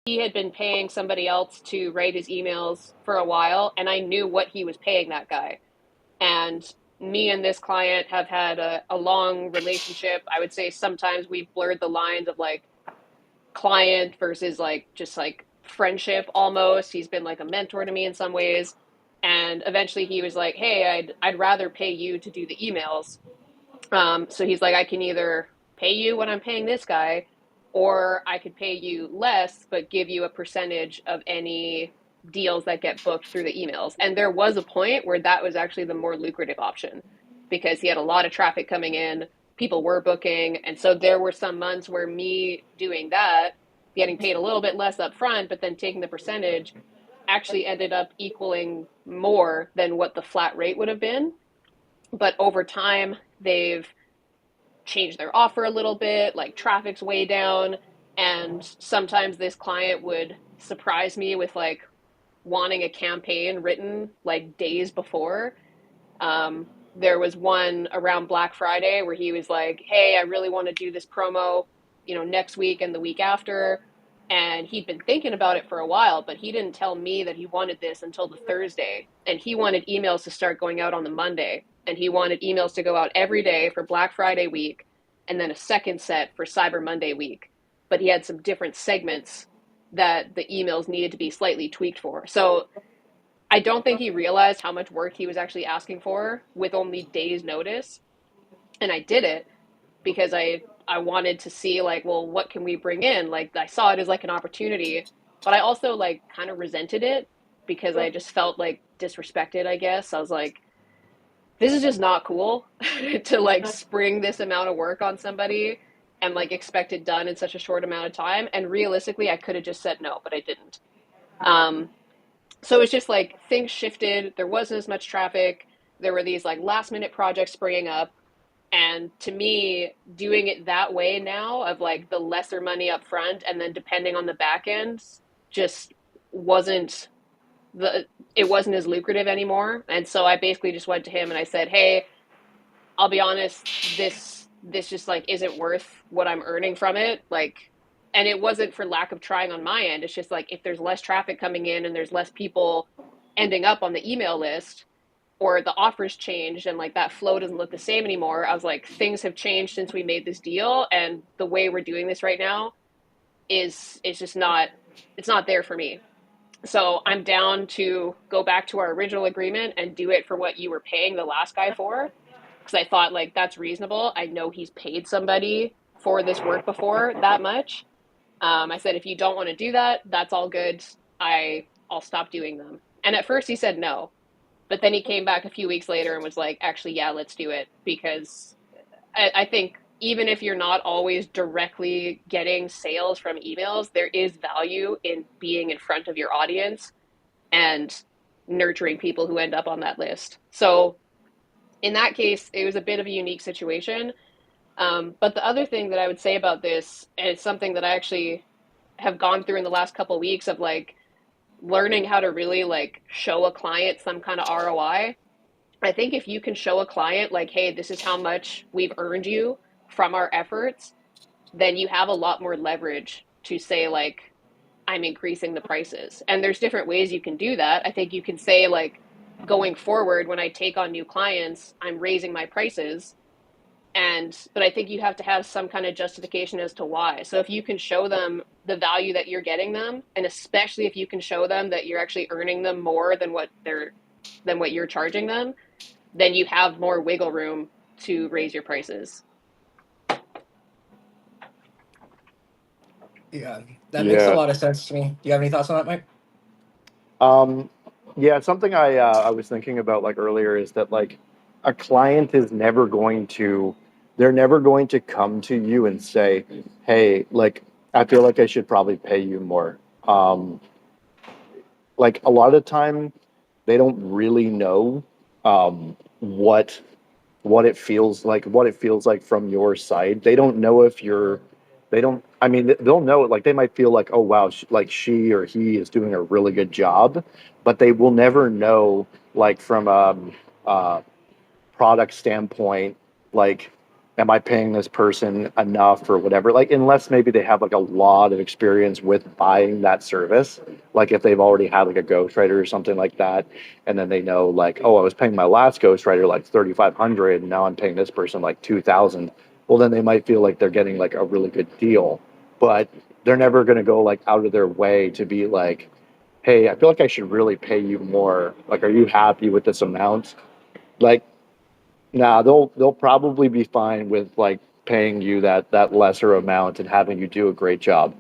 he had been paying somebody else to write his emails for a while, and I knew what he was paying that guy. And me and this client have had a long relationship. I would say sometimes we've blurred the lines of like client versus like just like friendship almost. He's been like a mentor to me in some ways. And eventually he was like, "Hey, I'd rather pay you to do the emails." So he's like, "I can either pay you what I'm paying this guy, or I could pay you less but give you a percentage of any deals that get booked through the emails." And there was a point where that was actually the more lucrative option because he had a lot of traffic coming in, people were booking, and so there were some months where me doing that, getting paid a little bit less up front, but then taking the percentage actually ended up equaling more than what the flat rate would have been. But over time, they've changed their offer a little bit, like traffic's way down. And sometimes this client would surprise me with like wanting a campaign written like days before. There was one around Black Friday where he was like, "Hey, I really want to do this promo, next week and the week after." And he'd been thinking about it for a while, but he didn't tell me that he wanted this until the Thursday. And he wanted emails to start going out on the Monday. And he wanted emails to go out every day for Black Friday week and then a second set for Cyber Monday week. But he had some different segments that the emails needed to be slightly tweaked for. So I don't think he realized how much work he was actually asking for with only days' notice. And I did it because I wanted to see like, well, what can we bring in? Like I saw it as like an opportunity, but I also like kind of resented it because I just felt like disrespected, I guess. I was like, this is just not cool to like spring this amount of work on somebody and like expect it done in such a short amount of time. And realistically, I could have just said no, but I didn't. Um, so it's just like things shifted. There wasn't as much traffic. There were these like last minute projects springing up. And to me, doing it that way now of like the lesser money up front and then depending on the back end just wasn't the it wasn't as lucrative anymore. And so I basically just went to him and I said, "Hey, I'll be honest, this just like isn't worth what I'm earning from it." Like, and it wasn't for lack of trying on my end. It's just like if there's less traffic coming in and there's less people ending up on the email list, or the offers changed and like that flow doesn't look the same anymore. I was like, things have changed since we made this deal, and the way we're doing this right now is just not it's not there for me. So I'm down to go back to our original agreement and do it for what you were paying the last guy for, because I thought like that's reasonable. I know he's paid somebody for this work before that much. I said, if you don't want to do that, that's all good. I'll stop doing them. And at first he said no, but then he came back a few weeks later and was like, actually, yeah, let's do it. Because I think even if you're not always directly getting sales from emails, there is value in being in front of your audience and nurturing people who end up on that list. So in that case, it was a bit of a unique situation. But the other thing that I would say about this, and it's something that I actually have gone through in the last couple of weeks of like learning how to really like show a client some kind of ROI. I think if you can show a client like, "Hey, this is how much we've earned you from our efforts," then you have a lot more leverage to say like, "I'm increasing the prices." And there's different ways you can do that. I think you can say like, going forward, when I take on new clients, I'm raising my prices. But I think you have to have some kind of justification as to why. So if you can show them the value that you're getting them, and especially if you can show them that you're actually earning them more than what you're charging them, then you have more wiggle room to raise your prices. Yeah, that makes a Yeah. lot of sense to me. Do you have any thoughts on that, Mike? Um, yeah, something I was thinking about like earlier is that like a client is never going to they're never going to come to you and say, "Hey, like I feel like I should probably pay you more." Um, like a lot of time they don't really know what what it feels like from your side. They don't know if you're they don't I mean they'll know it, like they might feel like, oh wow, like she or he is doing a really good job, but they will never know like from a product standpoint, like am I paying this person enough or whatever? Like, unless maybe they have like a lot of experience with buying that service, like if they've already had like a ghostwriter or something like that, and then they know like, oh, I was paying my last ghostwriter like 3,500, and now I'm paying this person like 2,000. Well, then they might feel like they're getting like a really good deal, but they're never going to go like out of their way to be like, hey, I feel like I should really pay you more. Like, are you happy with this amount? Like, nah, they'll probably be fine with like paying you that lesser amount and having you do a great job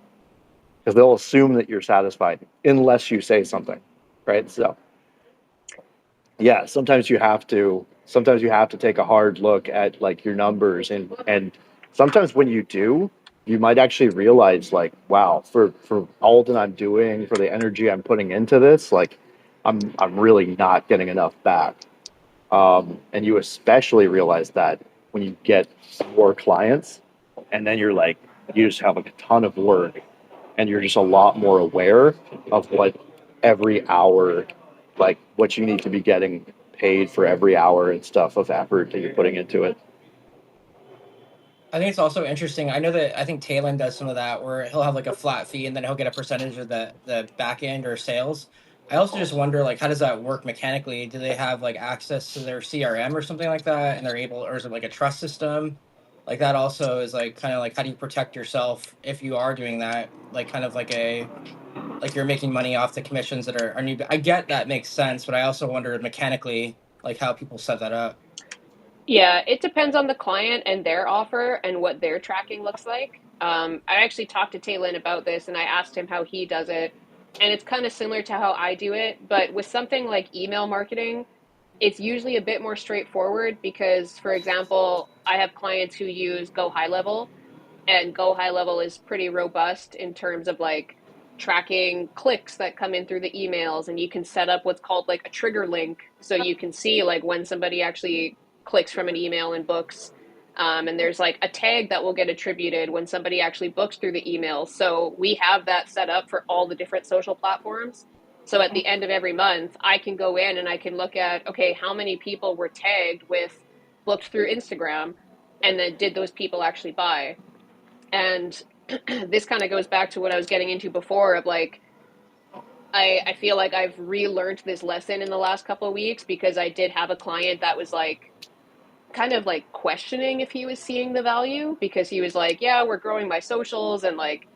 because they'll assume that you're satisfied unless you say something, right? So yeah, sometimes you have to take a hard look at like your numbers and sometimes when you do, you might actually realize like, wow, for all that I'm doing, for the energy I'm putting into this, like I'm really not getting enough back. And you especially realize that when you get more clients, and then you're like, you just have like a ton of work, and you're just a lot more aware of what every hour, like what you need to be getting paid for every hour and stuff of effort that you're putting into it. I think it's also interesting. I know that I think Talon does some of that where he'll have like a flat fee and then he'll get a percentage of the back end or sales. I also just wonder like how does that work mechanically? Do they have like access to their CRM or something like that and they're able, or is it like a trust system? Like that also is like kind of like how do you protect yourself if you are doing that? Like kind of like a like you're making money off the commissions that are new. I get that makes sense, but I also wonder mechanically like how people set that up. Yeah, it depends on the client and their offer and what their tracking looks like. I actually talked to Taylin about this and I asked him how he does it. And it's kind of similar to how I do it, but with something like email marketing, it's usually a bit more straightforward because, for example, I have clients who use Go High Level, and Go High Level is pretty robust in terms of like tracking clicks that come in through the emails, and you can set up what's called like a trigger link so you can see like when somebody actually clicks from an email and books. And there's like a tag that will get attributed when somebody actually books through the email. So we have that set up for all the different social platforms. So at the end of every month, I can go in and I can look at, okay, how many people were tagged with booked through Instagram, and then did those people actually buy? And this kind of goes back to what I was getting into before of like, I feel like I've relearned this lesson in the last couple of weeks because I did have a client that was like, kind of like questioning if he was seeing the value because he was like, yeah, we're growing my socials and like,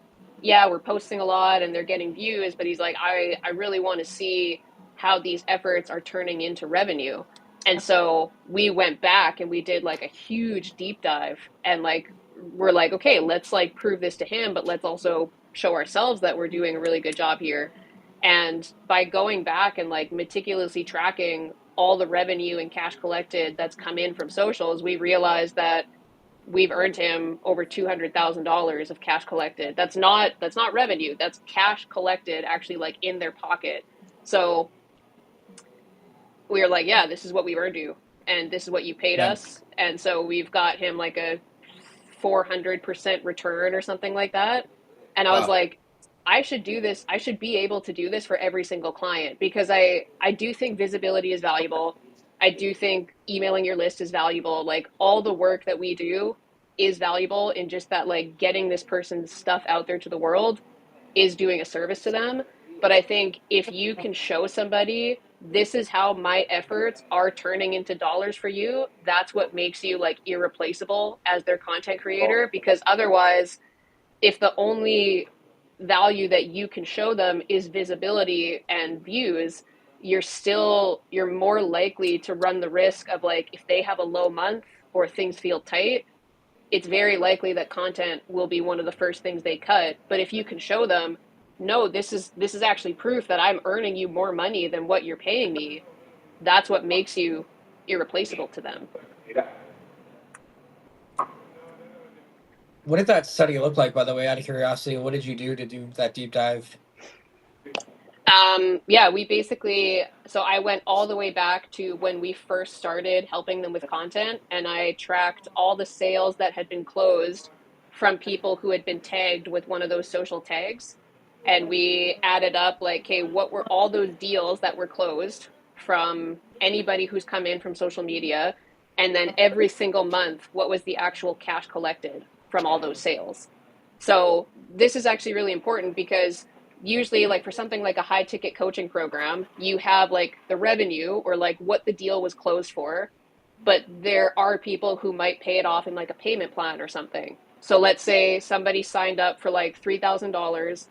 yeah, we're posting a lot and they're getting views, but he's like, I really want to see how these efforts are turning into revenue. And so we went back and we did like a huge deep dive and like we're like, okay, let's like prove this to him, but let's also show ourselves that we're doing a really good job here. And by going back and like meticulously tracking all the revenue and cash collected that's come in from socials, we realized that we've earned him over $200,000 of cash collected. That's not revenue. That's cash collected actually like in their pocket. So we were like, yeah, this is what we've earned you, and this is what you paid Yeah. us. And so we've got him like a 400% return or something like that. And I was Wow. like, I should do this. I should be able to do this for every single client because I do think visibility is valuable. I do think emailing your list is valuable. Like all the work that we do is valuable in just that like getting this person's stuff out there to the world is doing a service to them. But I think if you can show somebody this is how my efforts are turning into dollars for you, that's what makes you like irreplaceable as their content creator. Because otherwise, if the only value that you can show them is visibility and views, you're more likely to run the risk of like if they have a low month or things feel tight, it's very likely that content will be one of the first things they cut. But if you can show them, no, this is actually proof that I'm earning you more money than what you're paying me, that's what makes you irreplaceable to them. What did that study look like, by the way, out of curiosity? What did you do to do that deep dive? Yeah, we basically, so I went all the way back to when we first started helping them with content, and I tracked all the sales that had been closed from people who had been tagged with one of those social tags. And we added up, like, okay, what were all those deals that were closed from anybody who's come in from social media? and then every single month, what was the actual cash collected from all those sales. So this is actually really important because usually like for something like a high ticket coaching program, you have like the revenue or like what the deal was closed for, but there are people who might pay it off in like a payment plan or something. So let's say somebody signed up for like $3,000,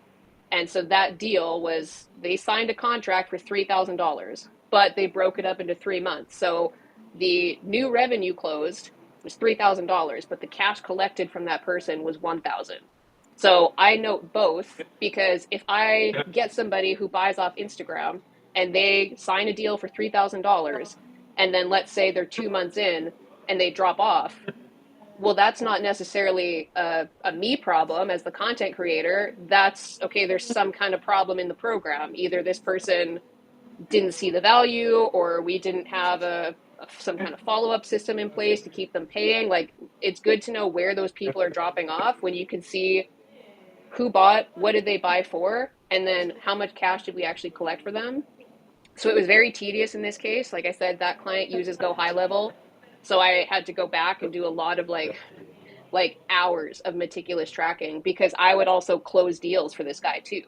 and so that deal was they signed a contract for $3,000, but they broke it up into 3 months. So the new revenue closed was $3,000, but the cash collected from that person was 1,000. So I note both because if I get somebody who buys off Instagram and they sign a deal for $3,000, and then let's say they're 2 months in and they drop off, well, that's not necessarily a me problem as the content creator. That's okay, there's some kind of problem in the program. Either this person didn't see the value, or we didn't have some kind of follow-up system in place to keep them paying. Like, it's good to know where those people are dropping off when you can see who bought, what did they buy for, and then how much cash did we actually collect for them. So it was very tedious in this case. Like I said, that client uses Go High Level, so I had to go back and do a lot of like hours of meticulous tracking because I would also close deals for this guy too.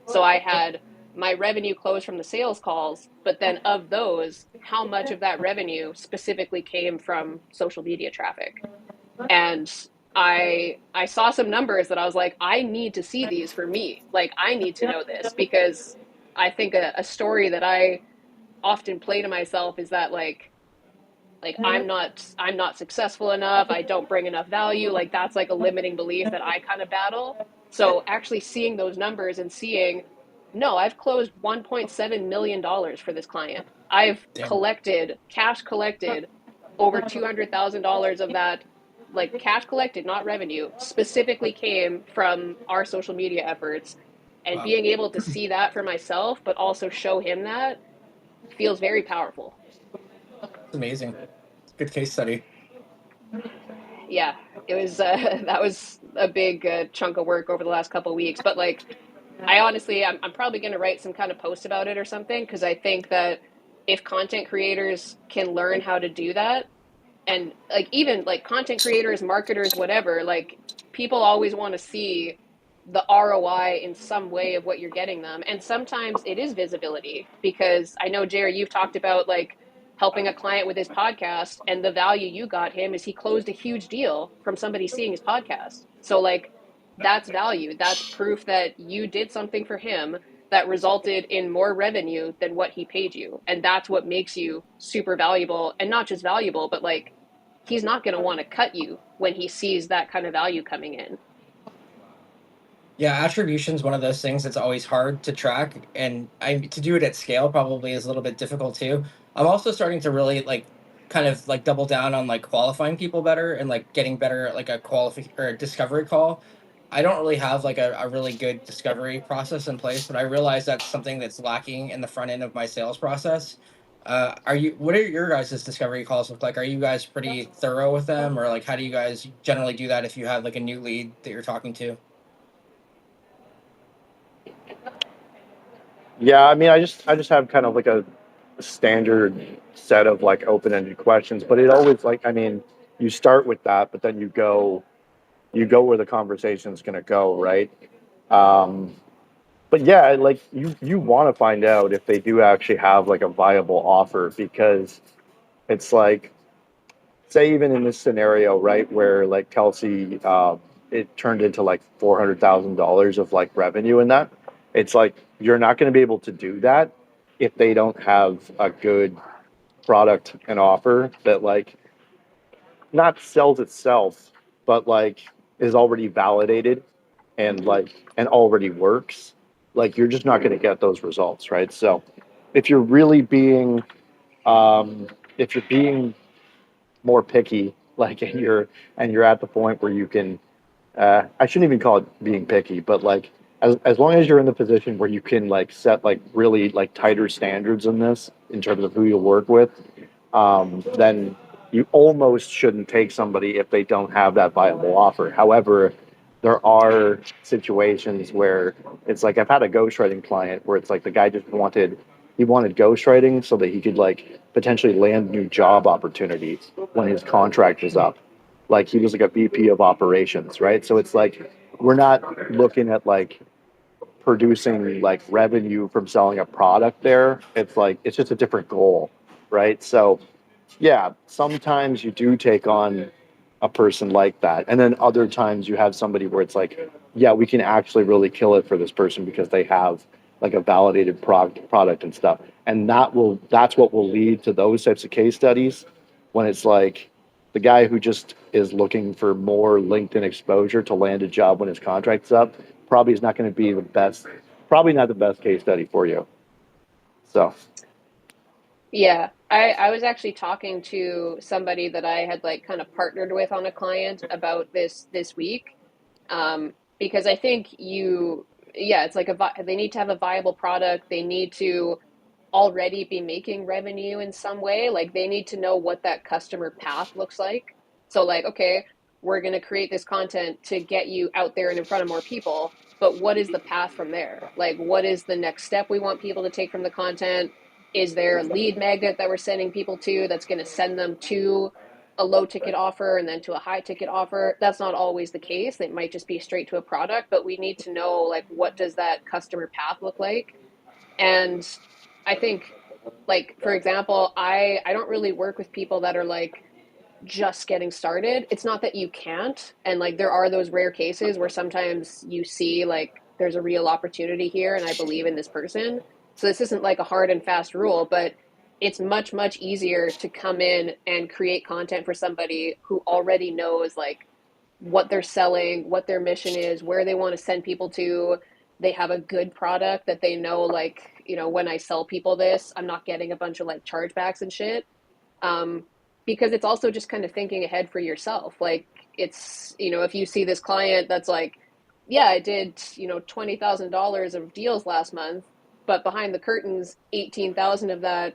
So I had my revenue closed from the sales calls, but then of those, how much of that revenue specifically came from social media traffic? And I saw some numbers that I was like, I need to see these for me. Like, I need to know this because I think a story that I often play to myself is that like I'm not successful enough, I don't bring enough value. Like, that's like a limiting belief that I kind of battle. So actually seeing those numbers and seeing, no, I've closed $1.7 million for this client. I've Damn. collected cash collected over $200,000 of that. Like, cash collected, not revenue, specifically came from our social media efforts. And Wow. being able to see that for myself but also show him that feels very powerful. It's amazing. Good case study. Yeah, it was that was a big chunk of work over the last couple of weeks. But like, I honestly, I'm probably going to write some kind of post about it or something because I think that if content creators can learn how to do that, and like even like content creators, marketers, whatever, like people always want to see the ROI in some way of what you're getting them. And sometimes it is visibility because I know, Jerry, you've talked about like helping a client with his podcast, and the value you got him is he closed a huge deal from somebody seeing his podcast. So like, that's value. That's proof that you did something for him that resulted in more revenue than what he paid you. And that's what makes you super valuable. And not just valuable, but like, he's not going to want to cut you when he sees that kind of value coming in. Yeah, attribution is one of those things that's always hard to track, and to do it at scale probably is a little bit difficult too. I'm also starting to really like kind of like double down on like qualifying people better and like getting better at like a qualify or a discovery call. I don't really have like a really good discovery process in place, but I realize that's something that's lacking in the front end of my sales process. What are your guys' discovery calls look like? Are you guys pretty thorough with them, or like how do you guys generally do that if you have like a new lead that you're talking to? Yeah, I mean, I just have kind of like a standard set of like open-ended questions, but it always like I mean, you start with that, but then you go where the conversation's gonna go, right? Um, but yeah, like you want to find out if they do actually have like a viable offer because it's like say even in this scenario, right, where like Kelsey, it turned into like $400,000 of like revenue in that. It's like you're not going to be able to do that if they don't have a good product and offer that like not sells itself, but like is already validated and already works. Like you're just not going to get those results, right? So if you're really being um, if you're being more picky, like and you're at the point where you can I shouldn't even call it being picky, but like as long as you're in the position where you can like set like really like tighter standards in this in terms of who you'll work with, then you almost shouldn't take somebody if they don't have that viable offer. However, there are situations where it's like I've had a ghostwriting client where it's like the guy just wanted he wanted ghostwriting so that he could like potentially land new job opportunities when his contract was up. Like he was like a VP of operations, right? So it's like we're not looking at like producing like revenue from selling a product there. It's like it's just a different goal, right? So yeah, sometimes you do take on a person like that. And then other times you have somebody where it's like, yeah, we can actually really kill it for this person because they have like a validated product and stuff. And that's what will lead to those types of case studies when it's like the guy who just is looking for more LinkedIn exposure to land a job when his contract's up probably is not going to be the best, probably not the best case study for you. So, Yeah, I was actually talking to somebody that I had like kind of partnered with on a client about this week, because I think yeah, it's like they need to have a viable product. They need to already be making revenue in some way. Like they need to know what that customer path looks like. So like, okay, we're going to create this content to get you out there and in front of more people, but what is the path from there? Like what is the next step we want people to take from the content? Is there a lead magnet that we're sending people to that's going to send them to a low ticket offer and then to a high ticket offer? That's not always the case. It might just be straight to a product, but we need to know like what does that customer path look like? And I think, like, for example, I don't really work with people that are like just getting started. It's not that you can't. And like there are those rare cases where sometimes you see like there's a real opportunity here and I believe in this person. So this isn't like a hard and fast rule, but it's much, much easier to come in and create content for somebody who already knows like what they're selling, what their mission is, where they want to send people to. They have a good product that they know, like, when I sell people this, I'm not getting a bunch of like chargebacks and shit. Um, because it's also just kind of thinking ahead for yourself. Like, if you see this client that's like, yeah, I did, $20,000 of deals last month, but behind the curtains, 18,000 of that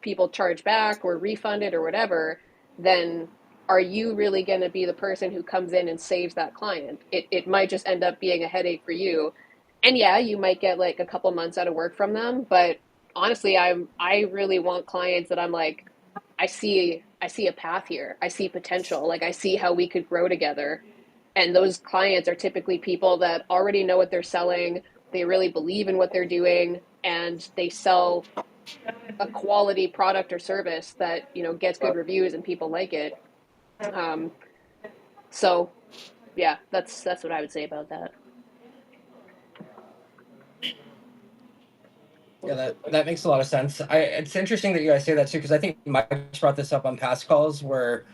people charge back or refunded or whatever, then are you really going to be the person who comes in and saves that client? It might just end up being a headache for you. And yeah, you might get like a couple months out of work from them, but honestly, I really want clients that I'm like, I see a path here. I see potential. Like I see how we could grow together. And those clients are typically people that already know what they're selling. They really believe in what they're doing and they sell a quality product or service that gets good reviews and people like it. Um, so yeah, that's what I would say about that. Yeah, that makes a lot of sense. It's interesting that you guys say that too, because I think Mike's brought this up on past calls where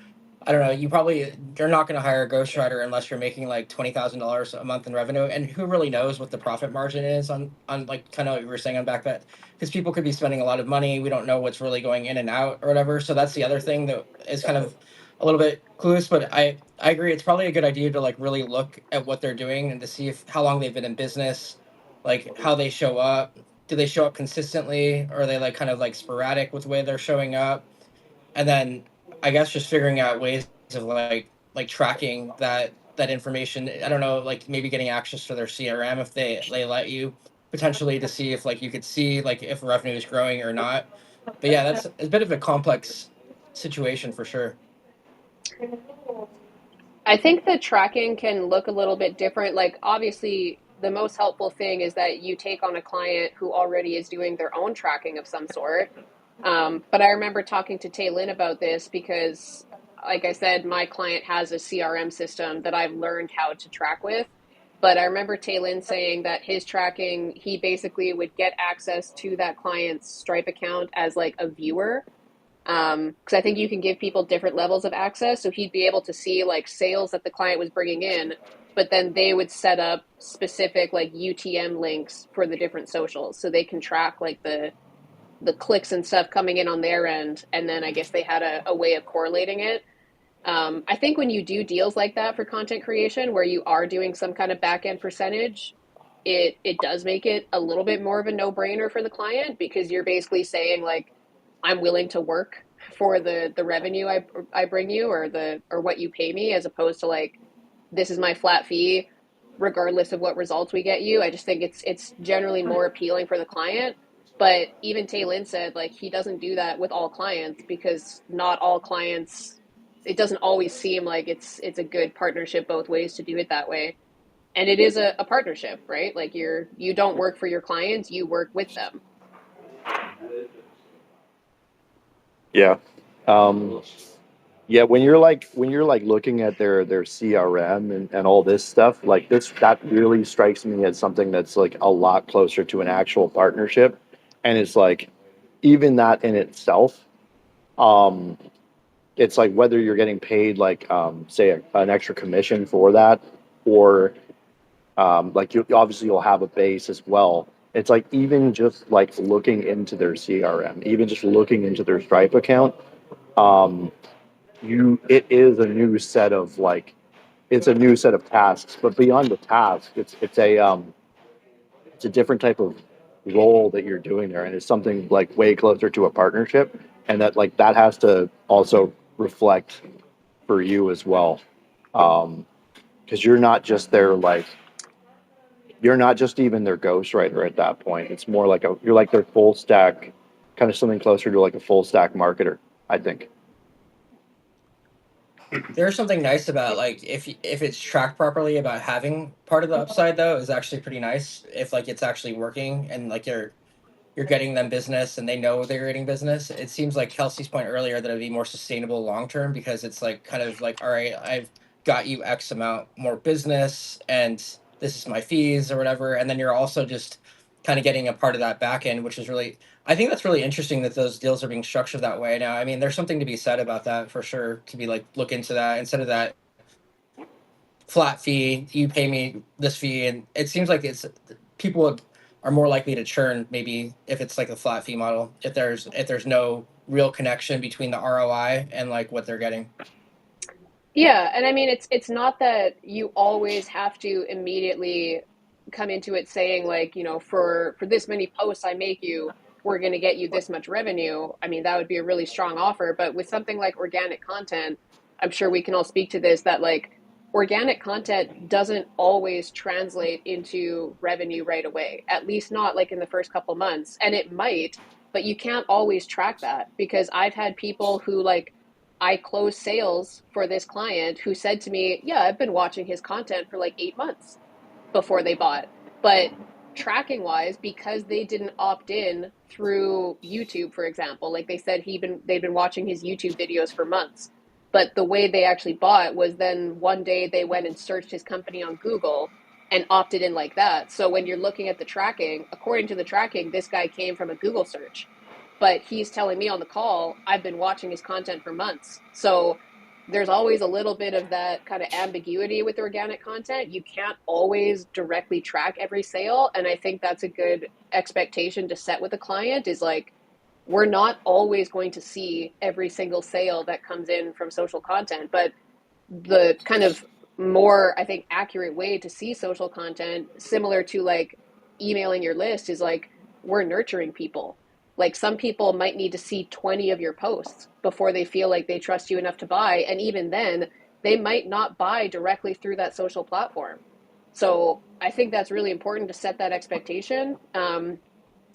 I don't know, you're not going to hire a ghostwriter unless you're making like $20,000 a month in revenue, and who really knows what the profit margin is on like kind of what you were saying on back that because people could be spending a lot of money, we don't know what's really going in and out or whatever. So that's the other thing that is kind of a little bit clueless, but I agree it's probably a good idea to like really look at what they're doing and to see if how long they've been in business, like how they show up. Do they show up consistently, or are they like kind of like sporadic with the way they're showing up? And then I guess just figuring out ways of like tracking that information. I don't know, like maybe getting access to their CRM if they let you potentially to see if like you could see like if revenue is growing or not. But yeah, that's a bit of a complex situation for sure. I think the tracking can look a little bit different. Like, obviously, the most helpful thing is that you take on a client who already is doing their own tracking of some sort. But I remember talking to Taylin about this because, like I said, my client has a CRM system that I've learned how to track with. But I remember Taylin saying that his tracking, he basically would get access to that client's Stripe account as like a viewer, because I think you can give people different levels of access. So he'd be able to see like sales that the client was bringing in, but then they would set up specific like UTM links for the different socials, so they can track like the clicks and stuff coming in on their end, and then I guess they had a way of correlating it. I think when you do deals like that for content creation, where you are doing some kind of back end percentage, it does make it a little bit more of a no brainer for the client because you're basically saying like, I'm willing to work for the revenue I bring you or what you pay me, as opposed to like, this is my flat fee regardless of what results we get you. I just think it's generally more appealing for the client. But even Taylin said like he doesn't do that with all clients because not all clients, it doesn't always seem like it's a good partnership both ways to do it that way. And it is a partnership, right? Like you don't work for your clients, you work with them. Yeah. Um, yeah, when you're like looking at their CRM and all this stuff, like this that really strikes me as something that's like a lot closer to an actual partnership. And it's like even that in itself, um, it's like whether you're getting paid like say an extra commission for that or like you obviously you'll have a base as well. It's like even just like looking into their CRM, even just looking into their Stripe account, um, it is a new set of like it's a new set of tasks. But beyond the task, it's a different type of role that you're doing there, and it's something like way closer to a partnership, and that like that has to also reflect for you as well, because you're not just their like you're not just even their ghostwriter at that point. It's more like you're like their full stack, kind of something closer to like a full stack marketer, I think. There's something nice about like if it's tracked properly about having part of the upside though is actually pretty nice if like it's actually working and like you're getting them business and they know they're getting business. It seems like Kelsey's point earlier that it'd be more sustainable long term because it's like kind of like, all right, I've got you X amount more business and this is my fees or whatever. And then you're also just kind of getting a part of that back end, which is really, I think that's really interesting that those deals are being structured that way now. I mean, there's something to be said about that for sure, to be like, look into that instead of that flat fee, you pay me this fee. And it seems like it's people are more likely to churn maybe if it's like a flat fee model if there's no real connection between the ROI and like what they're getting. Yeah, and I mean it's not that you always have to immediately come into it saying like, for this many posts I make you, we're going to get you this much revenue. I mean, that would be a really strong offer, but with something like organic content, I'm sure we can all speak to this that like organic content doesn't always translate into revenue right away. At least not like in the first couple months, and it might, but you can't always track that because I've had people who like I closed sales for this client who said to me, yeah, I've been watching his content for like 8 months before they bought. But tracking wise, because they didn't opt in through YouTube, for example, like they said they'd been watching his YouTube videos for months. But the way they actually bought was then one day they went and searched his company on Google and opted in like that. So when you're looking at the tracking, according to the tracking, this guy came from a Google search, but he's telling me on the call, I've been watching his content for months. So there's always a little bit of that kind of ambiguity with organic content. You can't always directly track every sale. And I think that's a good expectation to set with a client is like, we're not always going to see every single sale that comes in from social content, but the kind of more, I think, accurate way to see social content, similar to like emailing your list, is like we're nurturing people. Like some people might need to see 20 of your posts before they feel like they trust you enough to buy. And even then, they might not buy directly through that social platform. So I think that's really important to set that expectation.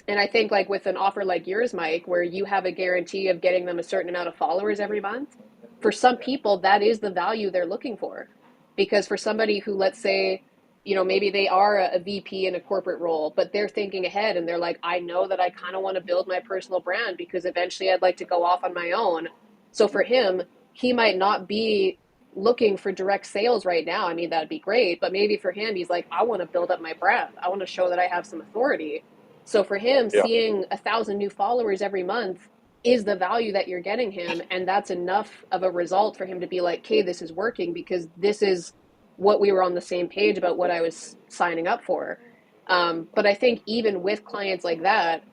And I think like with an offer like yours, Mike, where you have a guarantee of getting them a certain amount of followers every month, for some people, that is the value they're looking for. Because for somebody who, let's say, maybe they are a VP in a corporate role, but they're thinking ahead and they're like, I know that I kind of want to build my personal brand because eventually I'd like to go off on my own. So for him, he might not be looking for direct sales right now. I mean, that'd be great, but maybe for him, he's like, I want to build up my brand. I want to show that I have some authority. So for him, Yeah. seeing 1,000 new followers every month is the value that you're getting him. And that's enough of a result for him to be like, okay, this is working because this is what we were on the same page about what I was signing up for. But I think even with clients like that,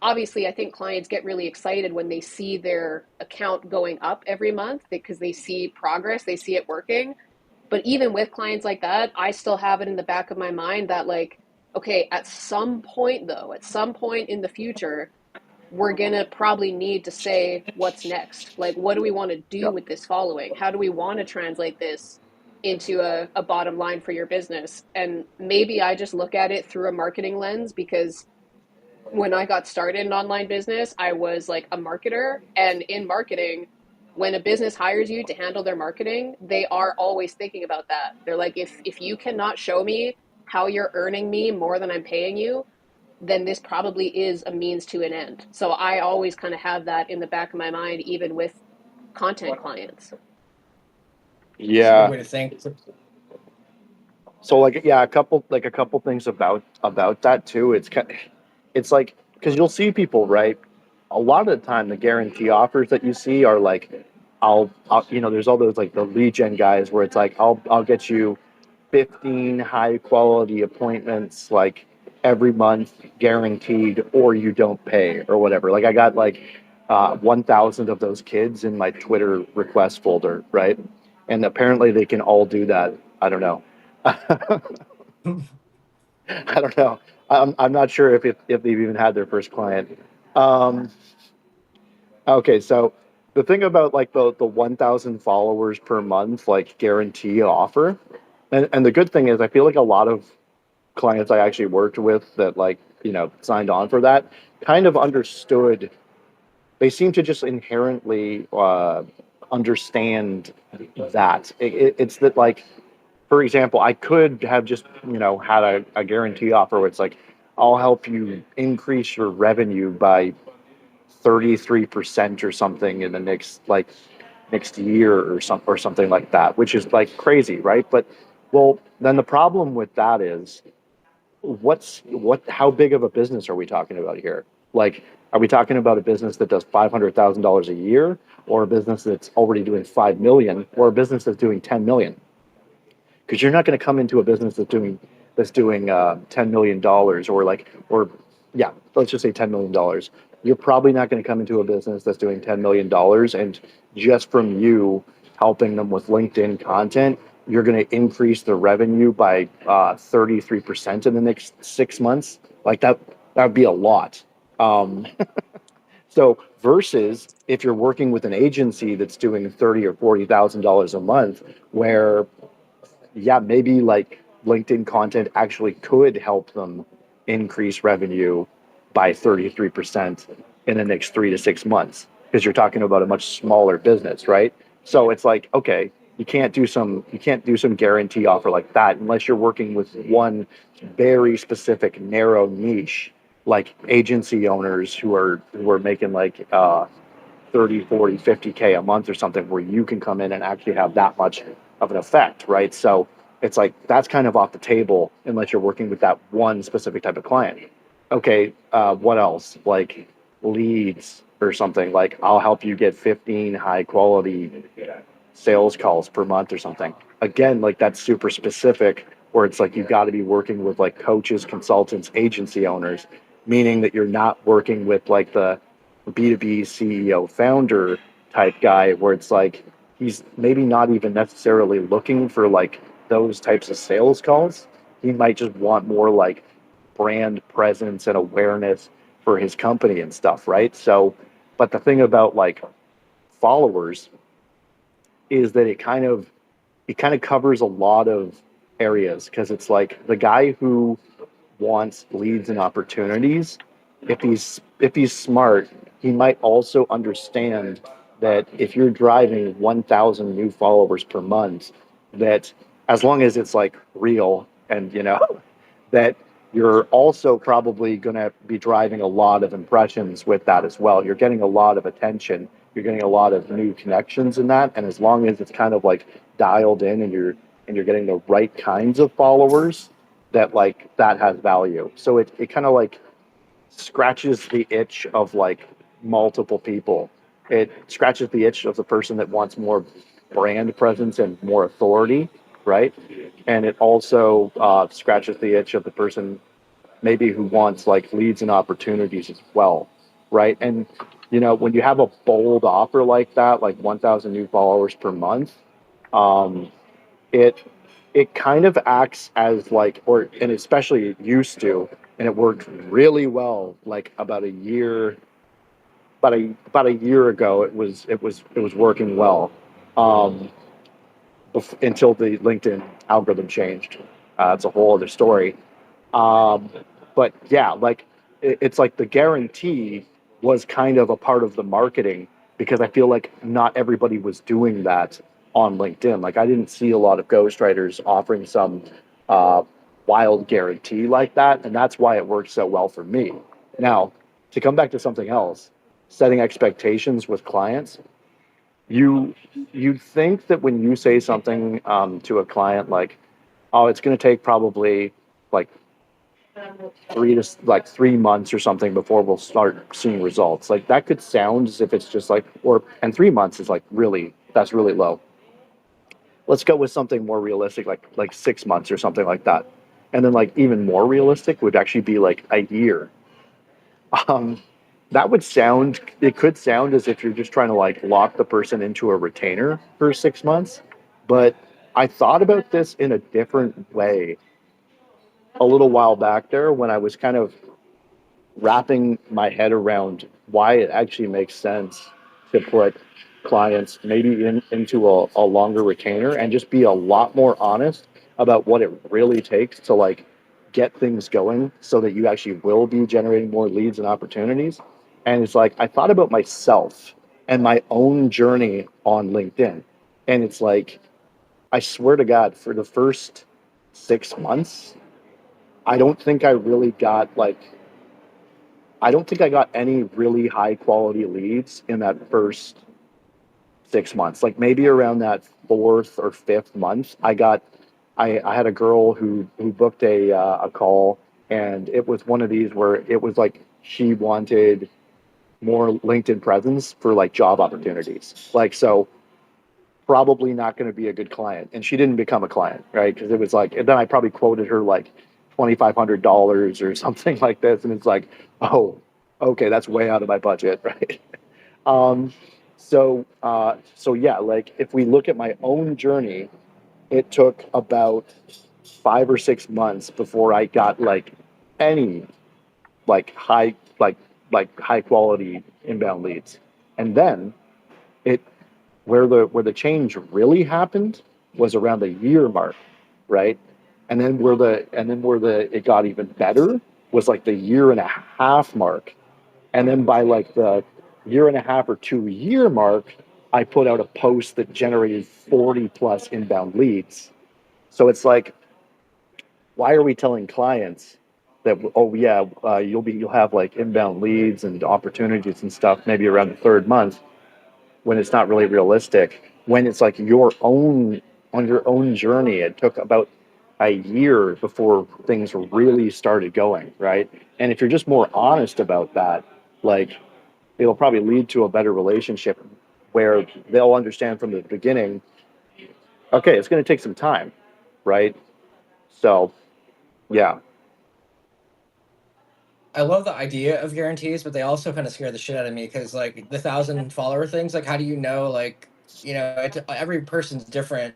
obviously, I think clients get really excited when they see their account going up every month because they see progress, they see it working. But even with clients like that, I still have it in the back of my mind that, like, okay, at some point, though, at some point in the future, we're going to probably need to say what's next. Like, what do we want to do Yeah. with this following? How do we want to translate this into a bottom line for your business? And maybe I just look at it through a marketing lens because when I got started in online business, I was like a marketer. And in marketing, when a business hires you to handle their marketing, they are always thinking about that. They're like, if you cannot show me how you're earning me more than I'm paying you, then this probably is a means to an end. So I always kind of have that in the back of my mind, even with content clients. It's a good Yeah. way to think. So like yeah, a couple things about that too. It's like because you'll see people, right? A lot of the time, the guarantee offers that you see are like, I'll there's all those like the lead gen guys where it's like I'll get you 15 high quality appointments like every month guaranteed, or you don't pay or whatever. Like I got like 1,000 of those kids in my Twitter request folder, right? And apparently they can all do that. I don't know. I don't know. I'm not sure if they've even had their first client. Um, okay, so the thing about like the 1,000 followers per month like guarantee offer, and the good thing is I feel like a lot of clients I actually worked with that like signed on for that kind of understood. They seem to just inherently understand that it's that like for example, I could have just, had a guarantee offer where it's like, I'll help you increase your revenue by 33% or something in the next year or something like that, which is like crazy, right? But well, then the problem with that is how big of a business are we talking about here? Like, are we talking about a business that does $500,000 a year, or a business that's already doing 5 million, or a business that's doing 10 million? Because you're not going to come into a business that's doing $10 million or yeah, let's just say $10 million. You're probably not going to come into a business that's doing $10 million, and just from you helping them with LinkedIn content, you're going to increase the revenue by 33% in the next 6 months. Like that would be a lot. Um, so versus if you're working with an agency that's doing 30 or $40,000 a month, where yeah, maybe like LinkedIn content actually could help them increase revenue by 33% in the next 3 to 6 months, because you're talking about a much smaller business, right? So it's like, okay, you can't do some guarantee offer like that unless you're working with one very specific narrow niche, like agency owners who are making like 30, 40, 50K a month or something, where you can come in and actually have that much of an effect, right? So it's like that's kind of off the table unless you're working with that one specific type of client. Okay, what else? Like leads or something. Like I'll help you get 15 high quality sales calls per month or something. Again, like that's super specific, where it's like you've got to be working with like coaches, consultants, agency owners, meaning that you're not working with like the B2B CEO founder type guy, where it's like he's maybe not even necessarily looking for like those types of sales calls. He might just want more like brand presence and awareness for his company and stuff, right? So, but the thing about like followers is that it kind of covers a lot of areas, because it's like the guy who wants leads and opportunities, if he's smart, he might also understand that if you're driving 1,000 new followers per month, that as long as it's like real, and that you're also probably going to be driving a lot of impressions with that as well. You're getting a lot of attention. You're getting a lot of new connections in that, and as long as it's kind of like dialed in, and you're getting the right kinds of followers, that has value. So it kind of like scratches the itch of like multiple people. It scratches the itch of the person that wants more brand presence and more authority, right? And it also scratches the itch of the person maybe who wants like leads and opportunities as well, right? And when you have a bold offer like that, like 1,000 new followers per month, um, it it kind of acts as like, or and especially it used to, and it worked really well like about a year ago. It was working well, um, until the LinkedIn algorithm changed. It's a whole other story. Um, but yeah, like it's like the guarantee was kind of a part of the marketing because I feel like not everybody was doing that on LinkedIn. Like I didn't see a lot of ghostwriters offering some uh, wild guarantee like that, and that's why it worked so well for me. Now, to come back to something else, setting expectations with clients, you you'd think that when you say something to a client like, "Oh, it's going to take probably like 3 months or something before we'll start seeing results." Like that could sound as if it's just like, or and 3 months is like really that's really low. Let's go with something more realistic, like 6 months or something like that. And then like even more realistic would actually be like a year. Um, that would sound it could sound as if you're just trying to like lock the person into a retainer for 6 months. But I thought about this in a different way a little while back there when I was kind of wrapping my head around why it actually makes sense to put clients maybe into a longer retainer and just be a lot more honest about what it really takes to like get things going so that you actually will be generating more leads and opportunities. And it's like I thought about myself and my own journey on LinkedIn. And it's like I swear to God, for the first 6 months, I don't think I really got like I don't think I got any really high quality leads in that first 6 months. Like maybe around that fourth or fifth month, I had a girl who booked a call, and it was one of these where it was like she wanted more LinkedIn presence for like job opportunities. Like so, probably not going to be a good client. And she didn't become a client, right? Because it was like, and then I probably quoted her like $2,500 or something like this, and it's like, oh, okay, that's way out of my budget, right? Um, so yeah, like if we look at my own journey, it took about 5 or 6 months before I got like any like high quality inbound leads, and then it where the change really happened was around the year mark, right? And then where the it got even better was like the year and a half mark. And then by like the year and a half or 2 year mark, I put out a post that generated 40 plus inbound leads. So it's like, why are we telling clients that, oh yeah, you'll have like inbound leads and opportunities and stuff maybe around the third month, when it's not really realistic, when it's like your own on your own journey it took about a year before things really started going, right? And if you're just more honest about that, like it'll probably lead to a better relationship where they'll understand from the beginning, okay, it's going to take some time, right? So yeah. I love the idea of guarantees, but they also kind of scare the shit out of me because like the 1,000 follower things, like how do you know like every person's different.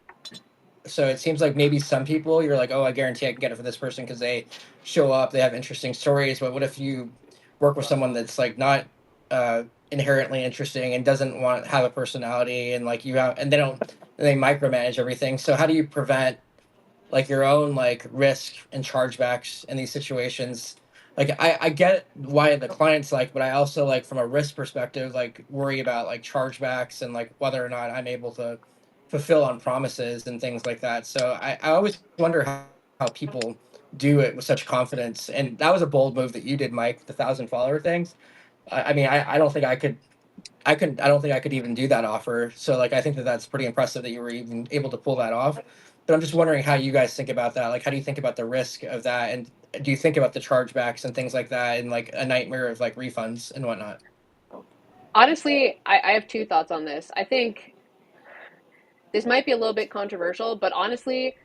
So it seems like maybe some people you're like, oh, I guarantee I can get it for this person because they show up, they have interesting stories. But what if you work with someone that's like not uh, inherently interesting and doesn't want have a personality and like you have and they micromanage everything. So how do you prevent like your own like risk and chargebacks in these situations? Like I get why the clients like, but I also like from a risk perspective, like worry about like chargebacks and like whether or not I'm able to fulfill on promises and things like that. So I always wonder how people do it with such confidence. And that was a bold move that you did, Mike, the 1,000 follower things. I mean, I don't think I don't think I could even do that offer. So like I think that that's pretty impressive that you were even able to pull that off. But I'm just wondering how you guys think about that. Like how do you think about the risk of that, and do you think about the chargebacks and things like that, and like a nightmare of like refunds and whatnot? Honestly, I have two thoughts on this. I think this might be a little bit controversial, but honestly,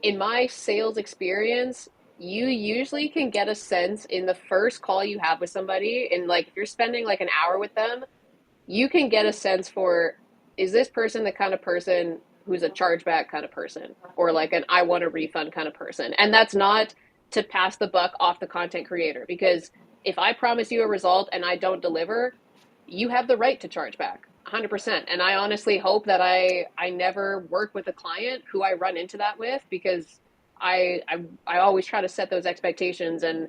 in my sales experience, you usually can get a sense in the first call you have with somebody, and like if you're spending like an hour with them, you can get a sense for, is this person the kind of person who's a chargeback kind of person, or like an I want a refund kind of person. And that's not to pass the buck off the content creator, because if I promise you a result and I don't deliver, you have the right to charge back 100%. And I honestly hope that I never work with a client who I run into that with, because I always try to set those expectations and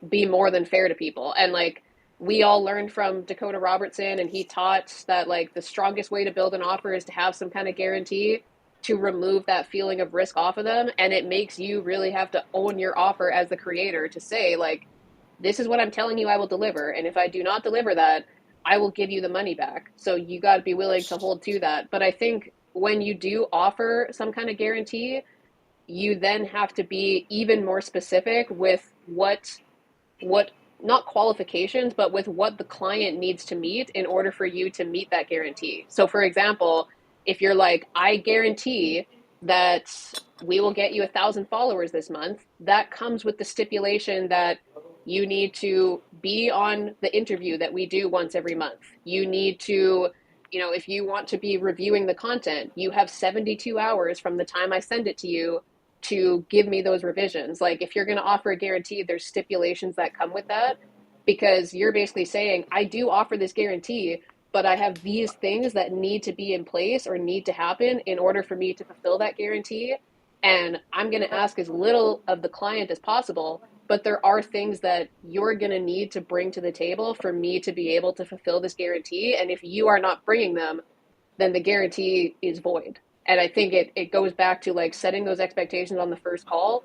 be more than fair to people. And like we all learned from Dakota Robertson, and he taught that like the strongest way to build an offer is to have some kind of guarantee to remove that feeling of risk off of them. And it makes you really have to own your offer as the creator to say, like, this is what I'm telling you I will deliver. And if I do not deliver that, I will give you the money back. So you got to be willing to hold to that. But I think when you do offer some kind of guarantee, you then have to be even more specific with what not qualifications, but with what the client needs to meet in order for you to meet that guarantee. So for example, if you're like, I guarantee that we will get you 1,000 followers this month, that comes with the stipulation that you need to be on the interview that we do once every month. You need to, if you want to be reviewing the content, you have 72 hours from the time I send it to you to give me those revisions. Like if you're going to offer a guarantee, there's stipulations that come with that, because you're basically saying, I do offer this guarantee, but I have these things that need to be in place or need to happen in order for me to fulfill that guarantee. And I'm going to ask as little of the client as possible, but there are things that you're going to need to bring to the table for me to be able to fulfill this guarantee. And if you are not bringing them, then the guarantee is void. And I think it goes back to like setting those expectations on the first call,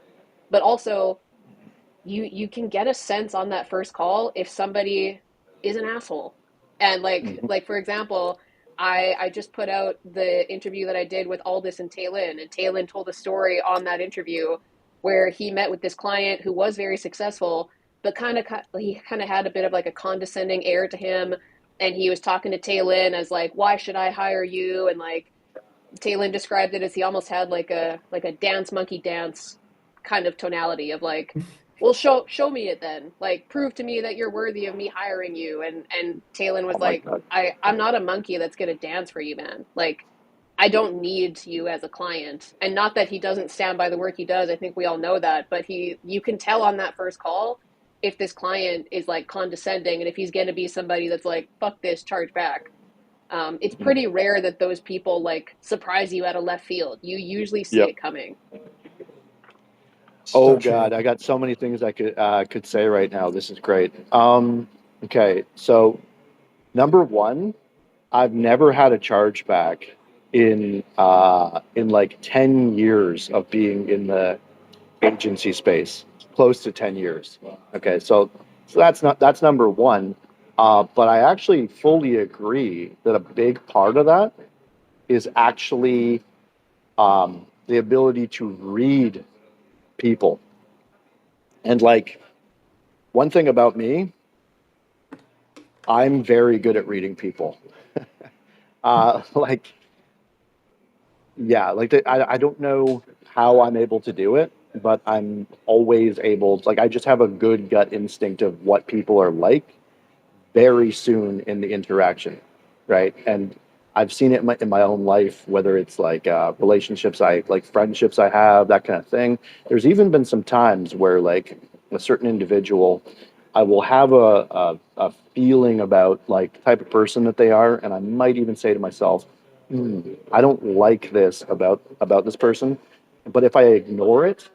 but also you can get a sense on that first call if somebody is an asshole. And like for example, I just put out the interview that I did with Aldous and Taylin, and Taylin told a story on that interview where he met with this client who was very successful, but he kind of had a bit of like a condescending air to him, and he was talking to Taylin as like, why should I hire you? And like Taylin described it as he almost had like a dance monkey dance kind of tonality of like, well, show me it then. Like, prove to me that you're worthy of me hiring you. And Taylin was like, I'm not a monkey that's gonna dance for you, man. Like, I don't need you as a client. And not that he doesn't stand by the work he does. I think we all know that. But you can tell on that first call if this client is like condescending, and if he's gonna be somebody that's like, fuck this, charge back. It's pretty rare that those people like surprise you out of left field. You usually see it coming. Oh God, I got so many things I could say right now. This is great. Okay, so number one, I've never had a chargeback in like 10 years of being in the agency space, close to 10 years. Okay, so that's number one. But I actually fully agree that a big part of that is actually the ability to read people. And like one thing about me, I'm very good at reading people. Like, yeah, like I don't know how I'm able to do it, but I'm always able to, like, I just have a good gut instinct of what people are like very soon in the interaction, right? And I've seen it in my own life, whether it's like relationships, like friendships I have, that kind of thing. There's even been some times where like a certain individual, I will have a feeling about like the type of person that they are, and I might even say to myself, I don't like this about this person. But if I ignore it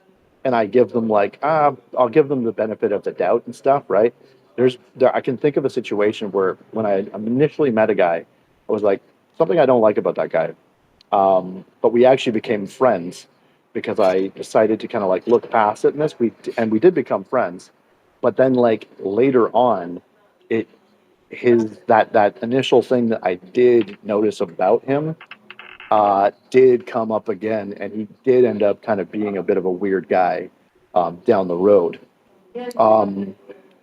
and I give them like I'll give them the benefit of the doubt and stuff, right? I can think of a situation where when I initially met a guy, I was like, something I don't like about that guy. But we actually became friends because I decided to kind of like look past it, and we did become friends. But then like later on, it his that initial thing that I did notice about him did come up again, and he did end up kind of being a bit of a weird guy down the road. Um,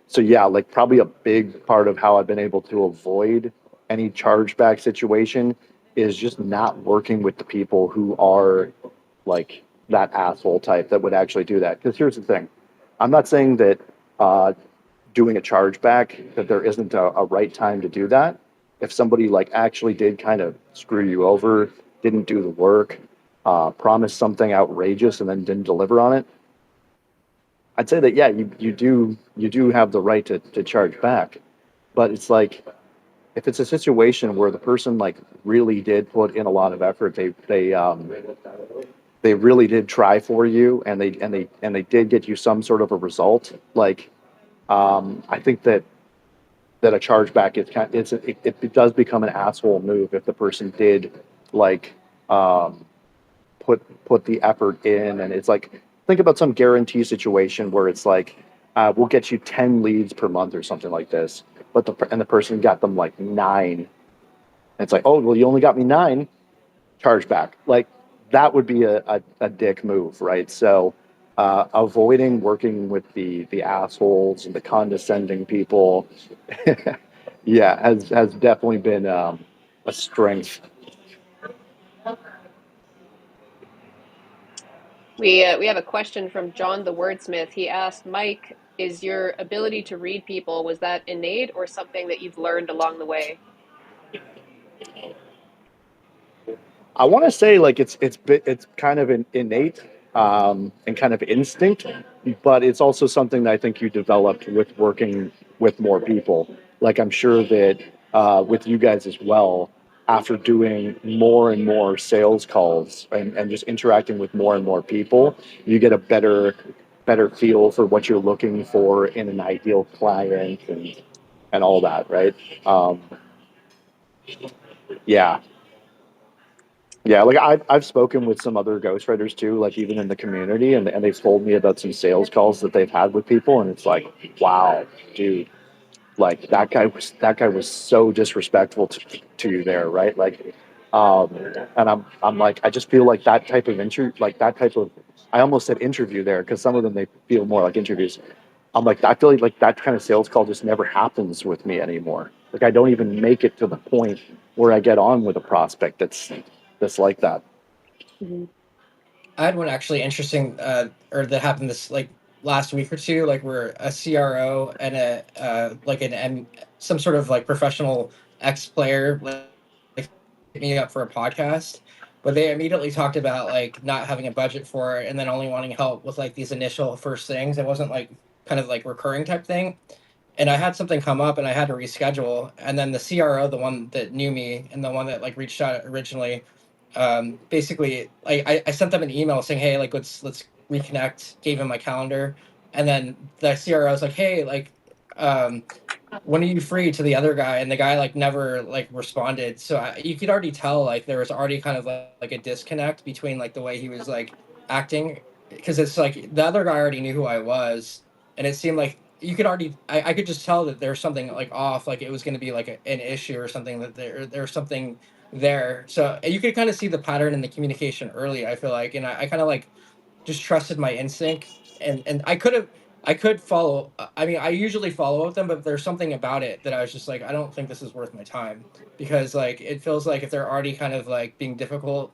so yeah, like probably a big part of how I've been able to avoid any chargeback situation is just not working with the people who are like that asshole type that would actually do that. Because here's the thing, I'm not saying that uh, doing a chargeback that there isn't a right time to do that. If somebody like actually did kind of screw you over, didn't do the work, promised something outrageous and then didn't deliver on it, I'd say that yeah, you do have the right to charge back. But it's like if it's a situation where the person like really did put in a lot of effort, they really did try for you, and they did get you some sort of a result, like I think that a chargeback is kind it does become an asshole move if the person did like um, put the effort in, and it's like think about some guarantee situation where it's like we'll get you 10 leads per month or something like this, but the person got them like nine. And it's like, oh well, you only got me nine, chargeback. Like that would be a dick move, right? So avoiding working with the assholes and the condescending people, yeah, has definitely been a strength. We have a question from John the Wordsmith. He asked, Mike, is your ability to read people, was that innate or something that you've learned along the way? I want to say like it's kind of an innate and kind of instinct, but it's also something that I think you developed with working with more people. Like I'm sure that with you guys as well, after doing more and more sales calls and just interacting with more and more people, you get a better feel for what you're looking for in an ideal client and all that, right? Um, yeah, Yeah, like I've spoken with some other ghostwriters too, like even in the community, and they've told me about some sales calls that they've had with people, and it's like, wow, dude, like that guy was so disrespectful to you there, right? Like, and I'm like, I just feel like that type of like that type of, I almost said interview there because some of them they feel more like interviews. I'm like, I feel like that kind of sales call just never happens with me anymore. Like I don't even make it to the point where I get on with a prospect that's like that. Mm-hmm. I had one actually interesting, or that happened this like last week or two, like where a CRO and a like some sort of like professional ex player like hit me up for a podcast, but they immediately talked about like not having a budget for it and then only wanting help with like these initial first things. It wasn't like kind of like recurring type thing. And I had something come up and I had to reschedule. And then the CRO, the one that knew me and the one that like reached out originally, basically like I sent them an email saying, hey, like let's reconnect, gave him my calendar. And then the CRO was like, hey, like um when are you free to the other guy? And the guy like never like responded. So you could already tell like there was already kind of like a disconnect between like the way he was like acting, because it's like the other guy already knew who I was, and it seemed like you could already I could just tell that there's something like off, like it was going to be like an issue or something, that there's something there. So you could kind of see the pattern in the communication early, I feel like, and I kind of like just trusted my instinct, and I could follow. I mean, I usually follow with them, but there's something about it that I was just like, I don't think this is worth my time, because like it feels like if they're already kind of like being difficult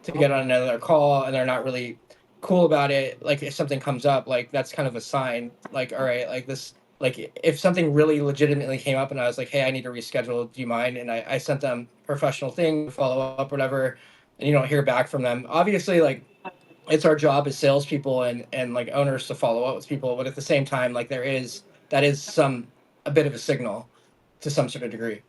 to get on another call and they're not really cool about it, like if something comes up, like that's kind of a sign, like all right, like this, like if something really legitimately came up and I was like, hey, I need to reschedule, do you mind? And I sent them professional thing, follow up, whatever, and you don't hear back from them. Obviously, like it's our job as salespeople and like owners to follow up with people, but at the same time, like that is some a bit of a signal to some sort of degree.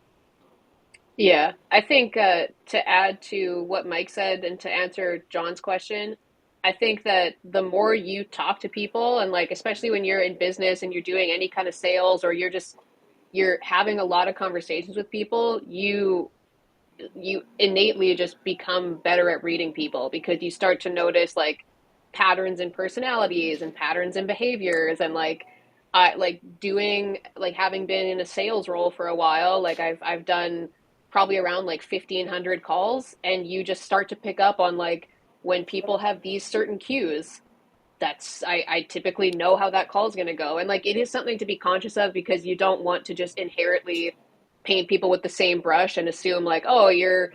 Yeah, I think to add to what Mike said and to answer John's question, I think that the more you talk to people, and like especially when you're in business and you're doing any kind of sales, or you're having a lot of conversations with people, you innately just become better at reading people because you start to notice like patterns in personalities and patterns in behaviors, and like I like doing like having been in a sales role for a while, like I've done probably around like 1,500 calls, and you just start to pick up on like when people have these certain cues. I typically know how that call is going to go, and like it is something to be conscious of because you don't want to just inherently paint people with the same brush and assume like, oh, you're,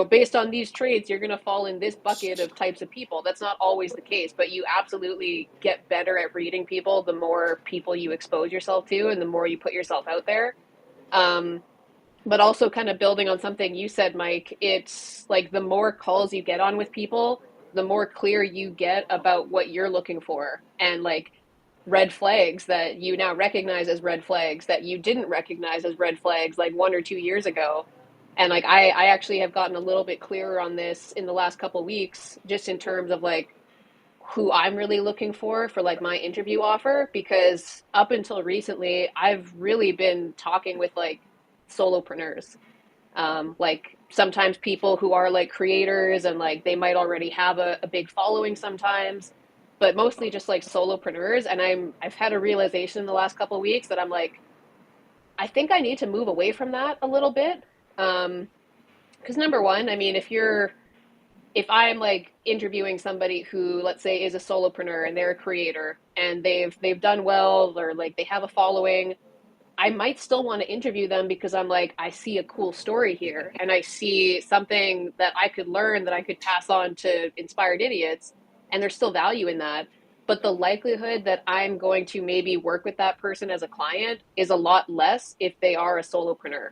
based on these traits you're going to fall in this bucket of types of people. That's not always the case, but you absolutely get better at reading people the more people you expose yourself to and the more you put yourself out there. um, but also kind of building on something you said, Mike, it's like the more calls you get on with people, the more clear you get about what you're looking for, and like red flags that you now recognize as red flags that you didn't recognize as red flags like 1 or 2 years ago. And like I actually have gotten a little bit clearer on this in the last couple of weeks, just in terms of like who I'm really looking for like my interview offer, because up until recently I've really been talking with like solopreneurs. Like sometimes people who are like creators and like they might already have a big following sometimes, but mostly just like solopreneurs. And I've had a realization in the last couple of weeks that I'm like, I think I need to move away from that a little bit. Because number one, I mean, if I'm like interviewing somebody who, let's say, is a solopreneur and they're a creator and they've done well, or like they have a following, I might still want to interview them because I'm like, I see a cool story here and I see something that I could learn that I could pass on to inspired idiots, and there's still value in that. But the likelihood that I'm going to maybe work with that person as a client is a lot less if they are a solopreneur.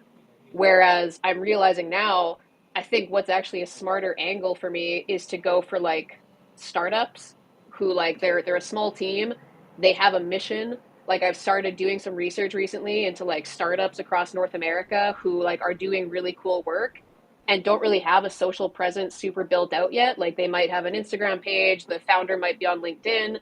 Whereas I'm realizing now, I think what's actually a smarter angle for me is to go for like startups who like they're a small team, they have a mission. Like I've started doing some research recently into like startups across North America who like are doing really cool work and don't really have a social presence super built out yet. Like they might have an Instagram page, the founder might be on LinkedIn,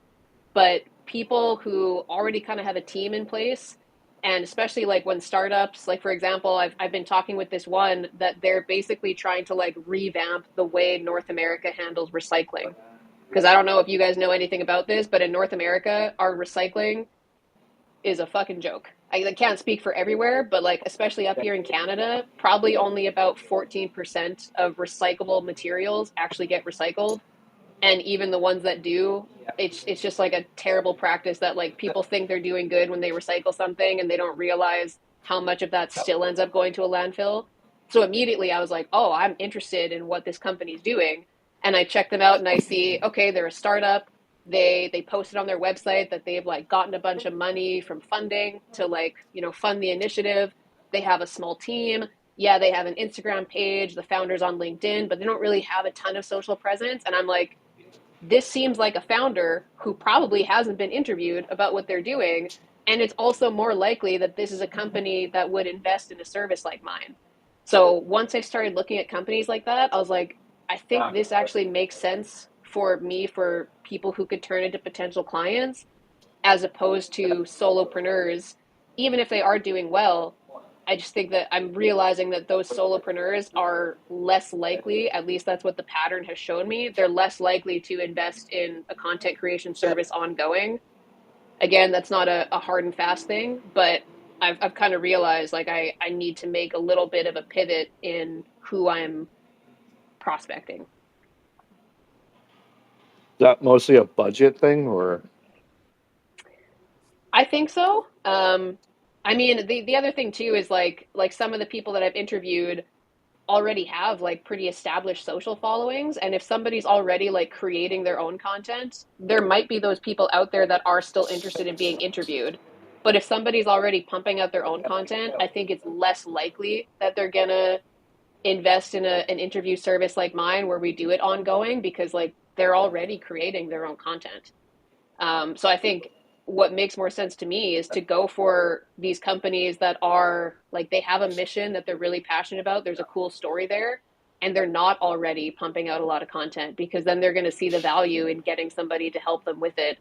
but people who already kind of have a team in place, and especially like when startups, like for example, I've been talking with this one that they're basically trying to like revamp the way North America handles recycling. Because I don't know if you guys know anything about this, but in North America, our recycling is a fucking joke. I can't speak for everywhere, but like especially up here in Canada, probably only about 14% of recyclable materials actually get recycled. And even the ones that do, it's just like a terrible practice that like people think they're doing good when they recycle something and they don't realize how much of that still ends up going to a landfill. So immediately I was like, oh, I'm interested in what this company's doing. And I check them out and I see, okay, they're a startup. They posted on their website that they've like gotten a bunch of money from funding to like, fund the initiative. They have a small team. Yeah, they have an Instagram page, the founder's on LinkedIn, but they don't really have a ton of social presence. And I'm like, this seems like a founder who probably hasn't been interviewed about what they're doing. And it's also more likely that this is a company that would invest in a service like mine. So once I started looking at companies like that, I was like, I think this actually makes sense for me, for people who could turn into potential clients, as opposed to solopreneurs. Even if they are doing well, I just think that I'm realizing that those solopreneurs are less likely, at least that's what the pattern has shown me, they're less likely to invest in a content creation service ongoing. Again, that's not a hard and fast thing, but I've kind of realized like I need to make a little bit of a pivot in who I'm prospecting. Is that mostly a budget thing, or? I think so. I mean, the other thing too is like some of the people that I've interviewed already have like pretty established social followings, and if somebody's already like creating their own content, there might be those people out there that are still interested in being interviewed. But if somebody's already pumping out their own content, I think it's less likely that they're gonna invest in an interview service like mine where we do it ongoing, because like they're already creating their own content. So I think what makes more sense to me is to go for these companies that are like, they have a mission that they're really passionate about. There's a cool story there, and they're not already pumping out a lot of content, because then they're going to see the value in getting somebody to help them with it,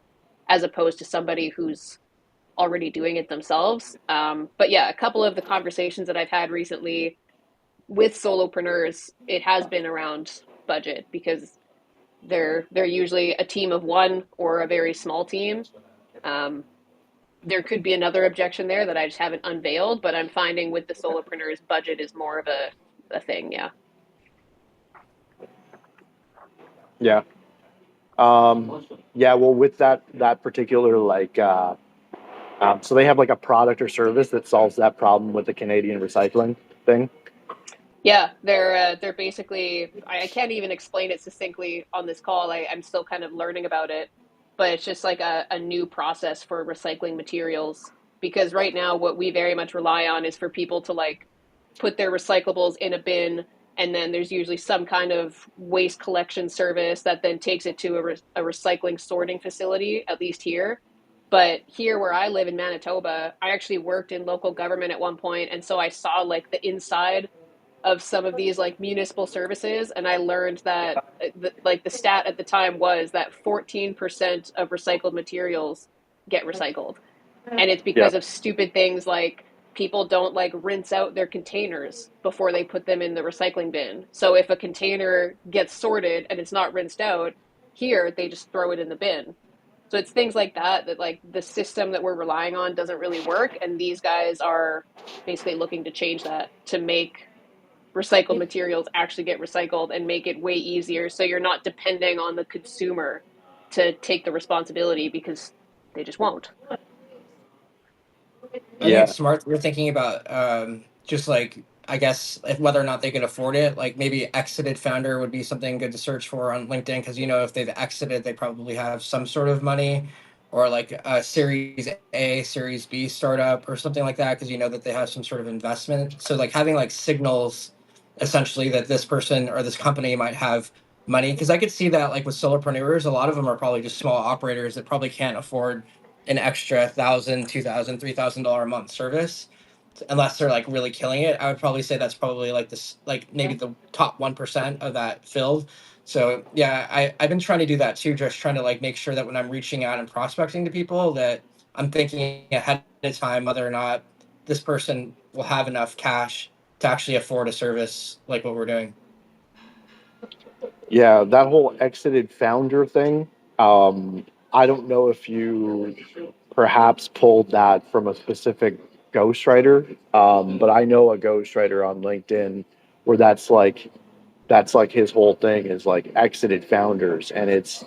as opposed to somebody who's already doing it themselves. But yeah, a couple of the conversations that I've had recently with solopreneurs, it has been around budget, because they're usually a team of one or a very small team. um, there could be another objection there that I just haven't unveiled, but I'm finding with the solopreneurs, budget is more of a thing. Yeah. Yeah. Yeah. Well, with that particular so they have like a product or service that solves that problem with the Canadian recycling thing. Yeah, they're basically, I can't even explain it succinctly on this call. I'm still kind of learning about it, but it's just like a new process for recycling materials. Because right now, what we very much rely on is for people to like put their recyclables in a bin, and then there's usually some kind of waste collection service that then takes it to a recycling sorting facility, at least here. But here where I live in Manitoba, I actually worked in local government at one point, and so I saw like the inside of some of these like municipal services, and I learned that like the stat at the time was that 14% of recycled materials get recycled, and it's Yeah. because of stupid things like people don't like rinse out their containers before they put them in the recycling bin. So if a container gets sorted and it's not rinsed out, here they just throw it in the bin. So it's things like that that like the system that we're relying on doesn't really work, and these guys are basically looking to change that to make recycled materials actually get recycled and make it way easier so you're not depending on the consumer to take the responsibility because they just won't. I think it's Yeah. smart that you're thinking about just like I guess if whether or not they can afford it. Like maybe exited founder would be something good to search for on LinkedIn because if they've exited, they probably have some sort of money, or like a Series A, Series B startup or something like that because that they have some sort of investment. So like having like signals, essentially that this person or this company might have money because I could see that like with solopreneurs, a lot of them are probably just small operators that probably can't afford an extra $1,000, $2,000, $3,000 a month service, unless they're like really killing it. I would probably say that's probably like this, like maybe the top 1% of that filled. So yeah, I've been trying to do that too, just trying to like make sure that when I'm reaching out and prospecting to people that I'm thinking ahead of time whether or not this person will have enough cash to actually afford a service like what we're doing. Yeah, that whole exited founder thing. I don't know if you perhaps pulled that from a specific ghostwriter, but I know a ghostwriter on LinkedIn where that's like his whole thing is like exited founders, and it's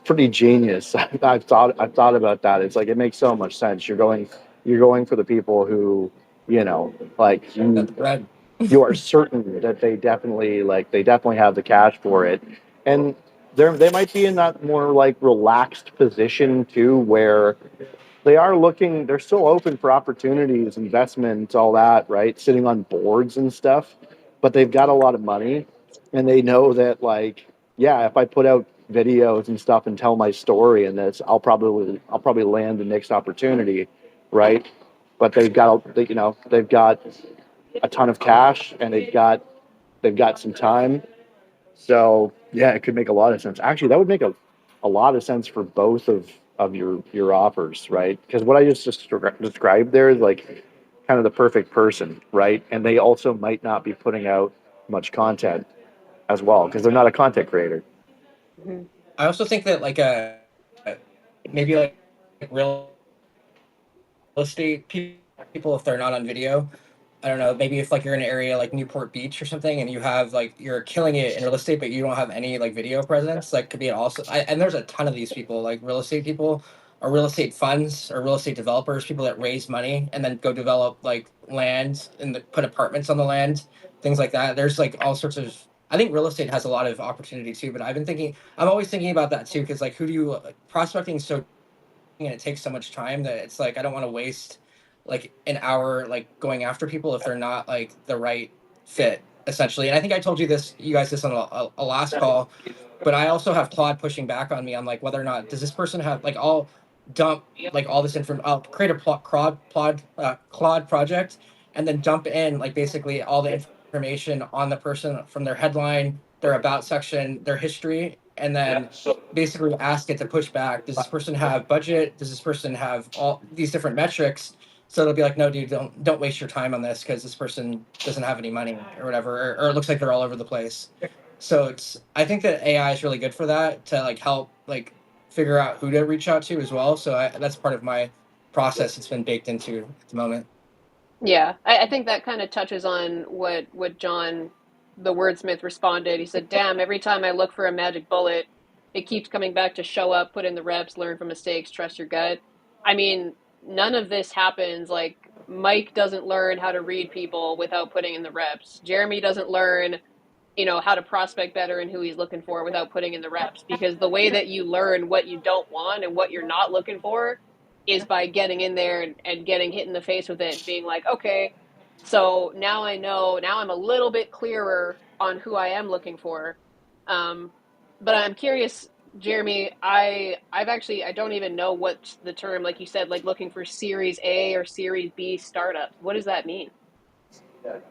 pretty genius. I've thought about that. It's like it makes so much sense. You're going for the people who like That's right. you are certain that they definitely have the cash for it, and they might be in that more like relaxed position too where they're still open for opportunities, investments, all that, right? Sitting on boards and stuff, but they've got a lot of money and they know that, like, yeah, if I put out videos and stuff and tell my story and this, I'll probably land the next opportunity, right? But they've got a ton of cash and they've got some time, so yeah, it could make a lot of sense. Actually, that would make a lot of sense for both of your offers, right? Because what I just described there is like kind of the perfect person, right? And they also might not be putting out much content as well because they're not a content creator. Mm-hmm. I also think that like maybe like real estate people if they're not on video. I don't know, maybe if like you're in an area like Newport Beach or something and you have like you're killing it in real estate but you don't have any like video presence, like could be also and there's a ton of these people, like real estate people or real estate funds or real estate developers, people that raise money and then go develop like land and put apartments on the land, things like that. There's like all sorts of I think real estate has a lot of opportunity too, but I'm always thinking about that too because like who do you prospecting is so and it takes so much time that it's like I don't want to waste like an hour like going after people if they're not like the right fit essentially. And I think I told you guys this on a last call, but I also have Claude pushing back on me on like whether or not does this person have like I'll dump like all this information. I'll create a Claude project and then dump in like basically all the information on the person from their headline, their about section, their history, and then basically ask it to push back. Does this person have budget? Does this person have all these different metrics? So it'll be like, no, dude, don't waste your time on this because this person doesn't have any money or whatever, or it looks like they're all over the place. So I think that AI is really good for that to like help like figure out who to reach out to as well. So that's part of my process. It's been baked into at the moment. Yeah, I think that kind of touches on what John, the wordsmith, responded. He said, "Damn, every time I look for a magic bullet, it keeps coming back to show up, put in the reps, learn from mistakes, trust your gut." I mean, none of this happens. Like Mike doesn't learn how to read people without putting in the reps. Jeremy doesn't learn, how to prospect better and who he's looking for without putting in the reps. Because the way that you learn what you don't want and what you're not looking for is by getting in there and getting hit in the face with it and being like, okay, so now I know, now I'm a little bit clearer on who I am looking for. Um, but I'm curious, Jeremy, I've actually, I don't even know what's the term, like you said, like looking for Series A or Series B startups. What does that mean?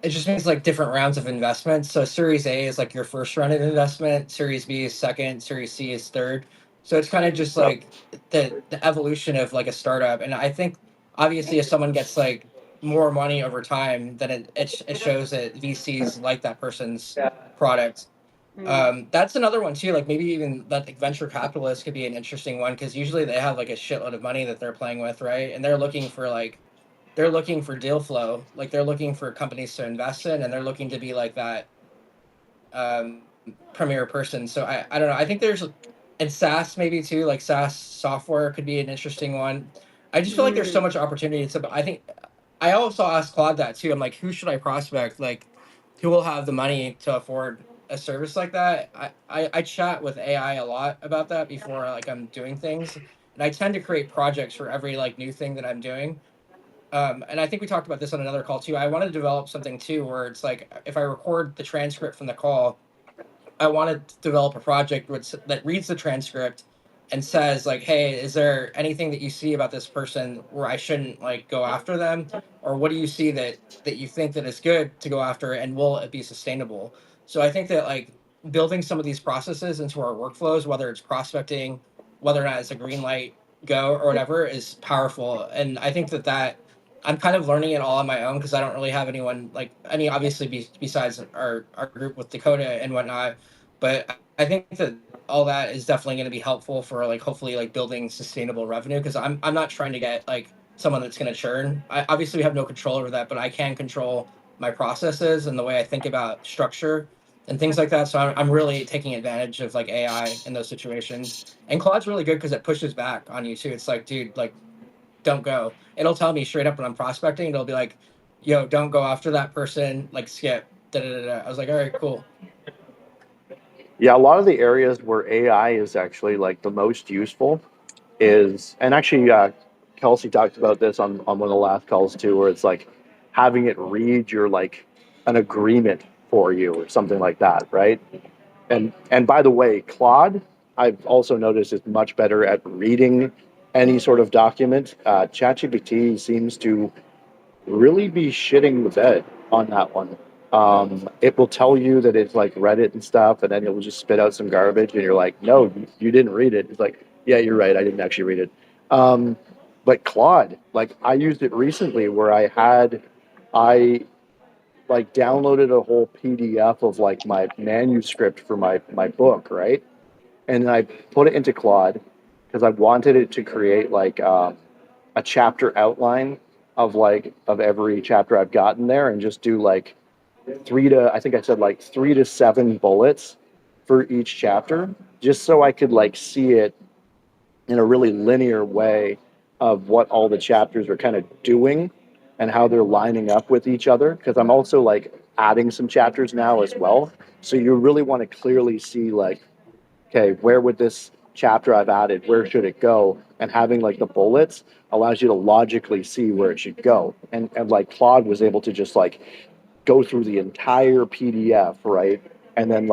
it just means like different rounds of investment. So Series A is like your first round of investment, Series B is second, Series C is third. So it's kind of just Yep. like the evolution of like a startup. And I think obviously if someone gets like more money over time, then it shows that VCs like that person's product. Mm. That's another one too. Like maybe even that like venture capitalists could be an interesting one because usually they have like a shitload of money that they're playing with, right? And they're looking for deal flow. Like they're looking for companies to invest in, and they're looking to be like that um, premier person. So I don't know. I think there's and SaaS maybe too. Like SaaS software could be an interesting one. I just feel like there's so Mm. much opportunity. So I think I also asked Claude that too. I'm like, who should I prospect? Like, who will have the money to afford a service like that? I chat with AI a lot about that before like I'm doing things, and I tend to create projects for every like new thing that I'm doing. And I think we talked about this on another call too. I want to develop something too where it's like if I record the transcript from the call, I want to develop a project that reads the transcript and says like, "Hey, is there anything that you see about this person where I shouldn't like go after them, or what do you see that you think that is good to go after, and will it be sustainable?" So I think that like building some of these processes into our workflows, whether it's prospecting, whether or not it's a green light go or whatever, is powerful. And I think that I'm kind of learning it all on my own because I don't really have anyone like I mean, obviously besides our group with Dakota and whatnot, but I think that all that is definitely going to be helpful for like hopefully like building sustainable revenue because I'm not trying to get like someone that's going to churn. I obviously we have no control over that, but I can control my processes and the way I think about structure and things like that. So I'm really taking advantage of like AI in those situations. And Claude's really good because it pushes back on you too. It's like, dude, like don't go. It'll tell me straight up when I'm prospecting. It'll be like, yo, don't go after that person. Like skip. Da, da, da, da. I was like, all right, cool. Yeah, a lot of the areas where AI is actually like the most useful is, and actually, Kelsey talked about this on one of the last calls too, where it's like having it read your like an agreement for you or something like that, right? And by the way, Claude, I've also noticed is much better at reading any sort of document. ChatGPT seems to really be shitting the bed on that one. It will tell you that it's like read it and stuff, and then it will just spit out some garbage, and you're like, no, you didn't read it. It's like, yeah, you're right, I didn't actually read it. Um, but Claude, like I used it recently where I like downloaded a whole PDF of like my manuscript for my book, right? And then I put it into Claude because I wanted it to create like a chapter outline of like of every chapter I've gotten there, and just do like I think I said like 3 to 7 bullets for each chapter, just so I could like see it in a really linear way of what all the chapters are kind of doing and how they're lining up with each other. Because I'm also like adding some chapters now as well. So you really want to clearly see like, okay, where would this chapter I've added, where should it go? And having like the bullets allows you to logically see where it should go. And like Claude was able to just like go through the entire PDF, right? And then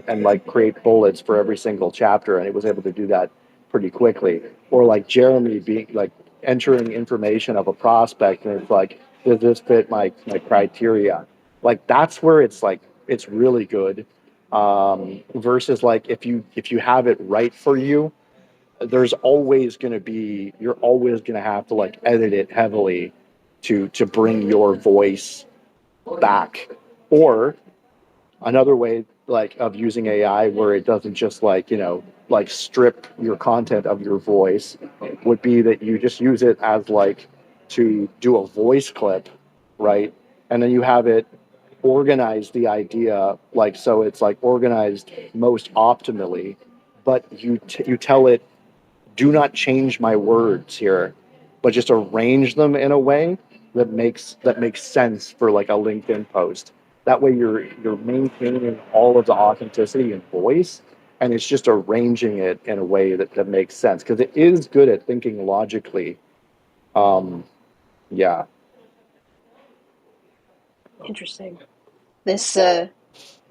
and like create bullets for every single chapter, and it was able to do that pretty quickly. Or like Jeremy being like entering information of a prospect, and it's like, does this fit my criteria? Like that's where it's like it's really good. Versus like if you have it right for you, there's always going to be you're always going to have to like edit it heavily to bring your voice back. Or another way like of using AI where it doesn't just like, like strip your content of your voice would be that you just use it as like to do a voice clip, right? And then you have it organize the idea like so it's like organized most optimally, but you tell it, do not change my words here, but just arrange them in a way that makes sense for like a LinkedIn post. That way you're maintaining all of the authenticity and voice, and it's just arranging it in a way that makes sense because it is good at thinking logically. Um, yeah. Interesting. This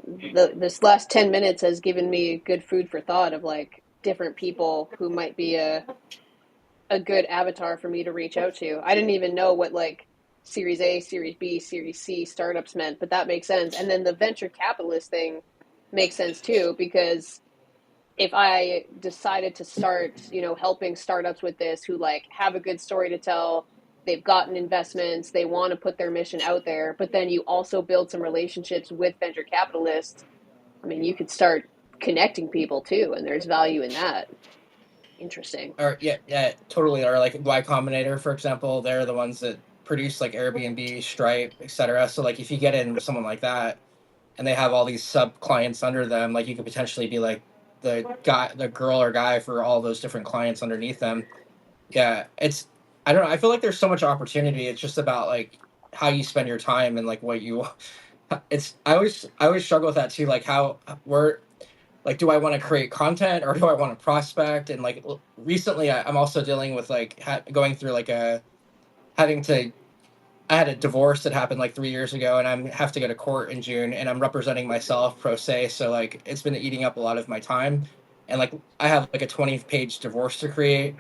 this last 10 minutes has given me good food for thought of like different people who might be a good avatar for me to reach out to. I didn't even know what like Series A, Series B, Series C startups meant, but that makes sense. And then the venture capitalist thing makes sense too, because if I decided to start, helping startups with this who like have a good story to tell, they've gotten investments, they want to put their mission out there, but then you also build some relationships with venture capitalists. I mean, you could start connecting people too, and there's value in that. Interesting. Or yeah, totally. Or like Y Combinator, for example, they're the ones that produce like Airbnb, Stripe, etc. So like if you get in with someone like that and they have all these sub clients under them, like you could potentially be like the girl or guy for all those different clients underneath them. Yeah, it's I don't know. I feel like there's so much opportunity. It's just about like how you spend your time and like what you. It's I always struggle with that too. Like how where like do I want to create content or do I want to prospect? And like recently, I'm also dealing with like going through like a having to I had a divorce that happened like 3 years ago, and I have to go to court in June, and I'm representing myself pro se. So like it's been eating up a lot of my time, and like I have like a 20-page divorce to create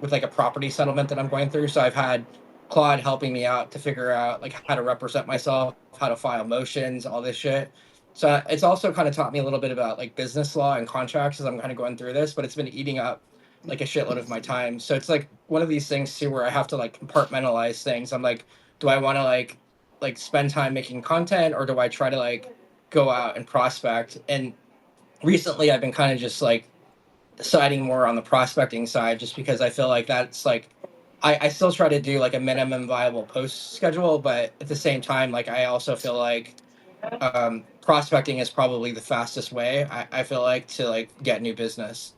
with like a property settlement that I'm going through. So I've had Claude helping me out to figure out like how to represent myself, how to file motions, all this shit. So it's also kind of taught me a little bit about like business law and contracts as I'm kind of going through this, but it's been eating up like a shitload of my time. So it's like one of these things too where I have to like compartmentalize things. I'm like, do I want to like spend time making content or do I try to like go out and prospect? And recently I've been kind of just like siding more on the prospecting side just because I feel like that's like I still try to do like a minimum viable post schedule, but at the same time, like I also feel like prospecting is probably the fastest way I feel like to like get new business,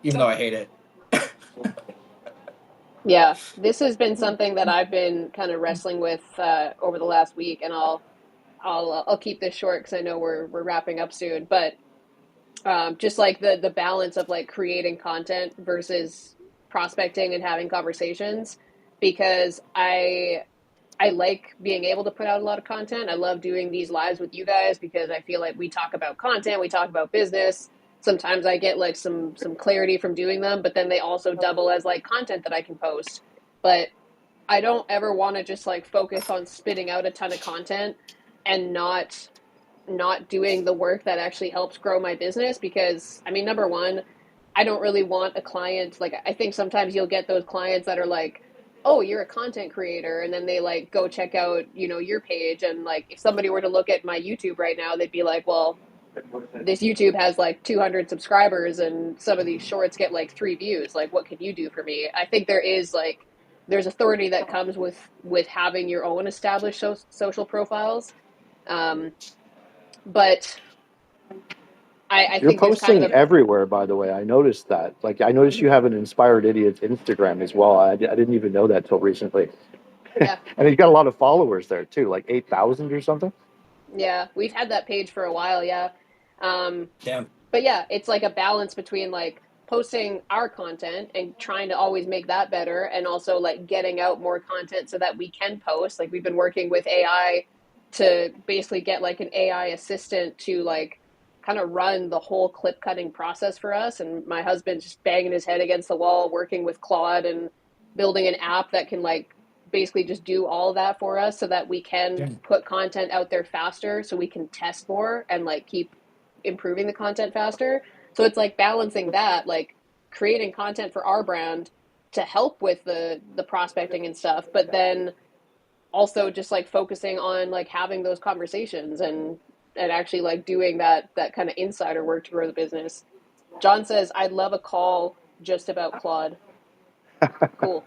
even though I hate it. Yeah, this has been something that I've been kind of wrestling with over the last week, and I'll keep this short because I know we're wrapping up soon. But just like the balance of like creating content versus prospecting and having conversations, because I like being able to put out a lot of content. I love doing these lives with you guys because I feel like we talk about content, we talk about business. Sometimes I get like some clarity from doing them, but then they also double as like content that I can post. But I don't ever want to just like focus on spitting out a ton of content and not doing the work that actually helps grow my business, because I mean, number one, I don't really want a client like, I think sometimes you'll get those clients that are like, oh, you're a content creator, and then they like go check out, your page, and like if somebody were to look at my YouTube right now, they'd be like, well, this YouTube has like 200 subscribers and some of these shorts get like 3 views. Like, what can you do for me? I think there's authority that comes with having your own established social profiles. Um, but I You're think there's kind of posting everywhere, by the way. I noticed that. Like, I noticed you have an Inspired Idiots Instagram as well. I didn't even know that till recently. yeah, And you got a lot of followers there too, like 8,000 or something. yeah, we've had that page for a while. Yeah. Um, Damn. but yeah, it's like a balance between like posting our content and trying to always make that better, and also like getting out more content so that we can post. Like we've been working with AI to basically get like an AI assistant to like kind of run the whole clip cutting process for us. And my husband's just banging his head against the wall working with Claude and building an app that can like basically just do all of that for us so that we can Damn. put content out there faster, so we can test more and like keep improving the content faster. So it's like balancing that, like creating content for our brand to help with the prospecting and stuff, but then also just like focusing on like having those conversations and actually like doing that kind of insider work to grow the business. John says, I'd love a call just about Claude. Cool.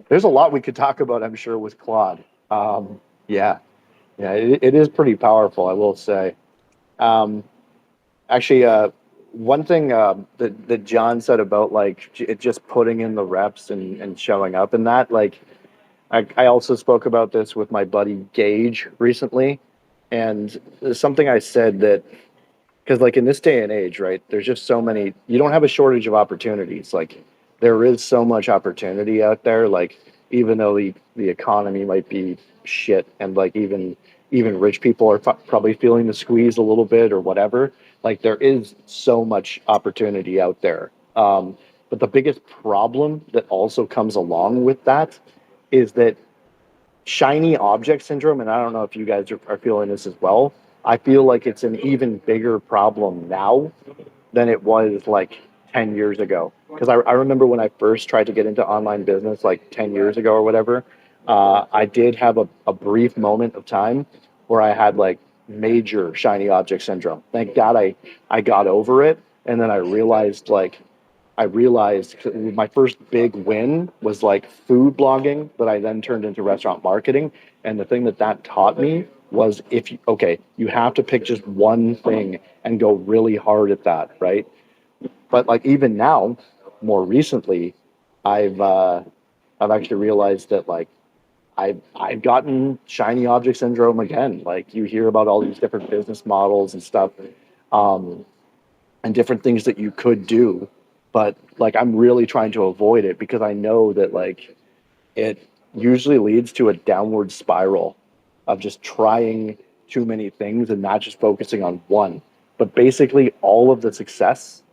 There's a lot we could talk about, I'm sure, with Claude. Yeah, yeah, it is pretty powerful, I will say. Um, Actually, one thing that John said about like it just putting in the reps and showing up and that, like, I also spoke about this with my buddy Gage recently, and there's something I said that because like in this day and age, right, there's just so many, you don't have a shortage of opportunities. Like there is so much opportunity out there. Like even though the economy might be shit and like even rich people are probably feeling the squeeze a little bit or whatever, like there is so much opportunity out there. But the biggest problem that also comes along with that is that shiny object syndrome, and I don't know if you guys are feeling this as well. I feel like it's an even bigger problem now than it was like 10 years ago. Because I remember when I first tried to get into online business like 10 years ago or whatever, I did have a brief moment of time where I had like major shiny object syndrome. Thank God I got over it. And then I realized my first big win was like food blogging that I then turned into restaurant marketing. And the thing that that taught me was okay, you have to pick just one thing and go really hard at that, right? But like even now, more recently, I've uh, I've actually realized that like I've gotten shiny object syndrome again. Like you hear about all these different business models and stuff, um, and different things that you could do, but like I'm really trying to avoid it because I know that like it usually leads to a downward spiral of just trying too many things and not just focusing on one. But basically, all of the success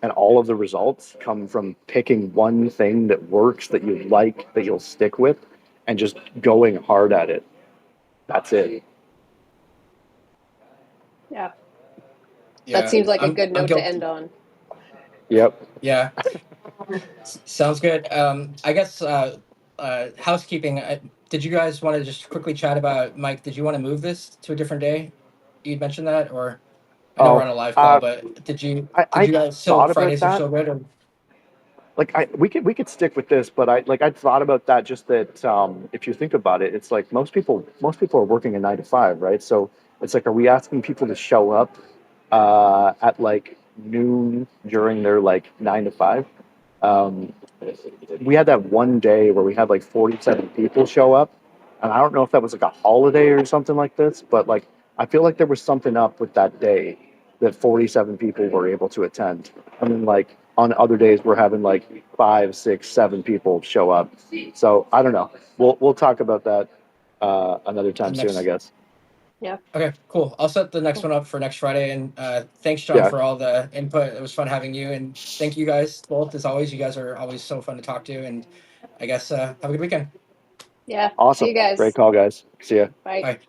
and all of the results come from picking one thing that works, that you like, that you'll stick with, and just going hard at it. That's it. Yeah. That Yeah, seems like a I'm good I'm note to guilty. end on. Yep. Yeah, sounds good. I guess housekeeping. Did you guys want to just quickly chat about Mike? Did you want to move this to a different day? You'd mentioned that, or I know we're Oh, on a live call, uh, but did I you guys still thought about Fridays are that. still good? Or Like we could stick with this, but I thought about that, just that if you think about it, it's like most people are working a 9 to 5, right? So it's like, are we asking people to show up at like noon during their like 9 to 5? Um, we had that one day where we had like 47 people show up, and I don't know if that was like a holiday or something like this, but like I feel like there was something up with that day that 47 people were able to attend. I mean, like on other days we're having like 5, 6, 7 people show up. So I don't know. We'll talk about that another the time soon, I next? guess. Yeah. Okay, cool. I'll set the next Cool. one up for next Friday. And thanks, John, Yeah, for all the input. It was fun having you, and thank you guys both as always. You guys are always so fun to talk to, and I guess have a good weekend. Yeah. See awesome. you Great guys. call, guys. See ya. Bye. Bye.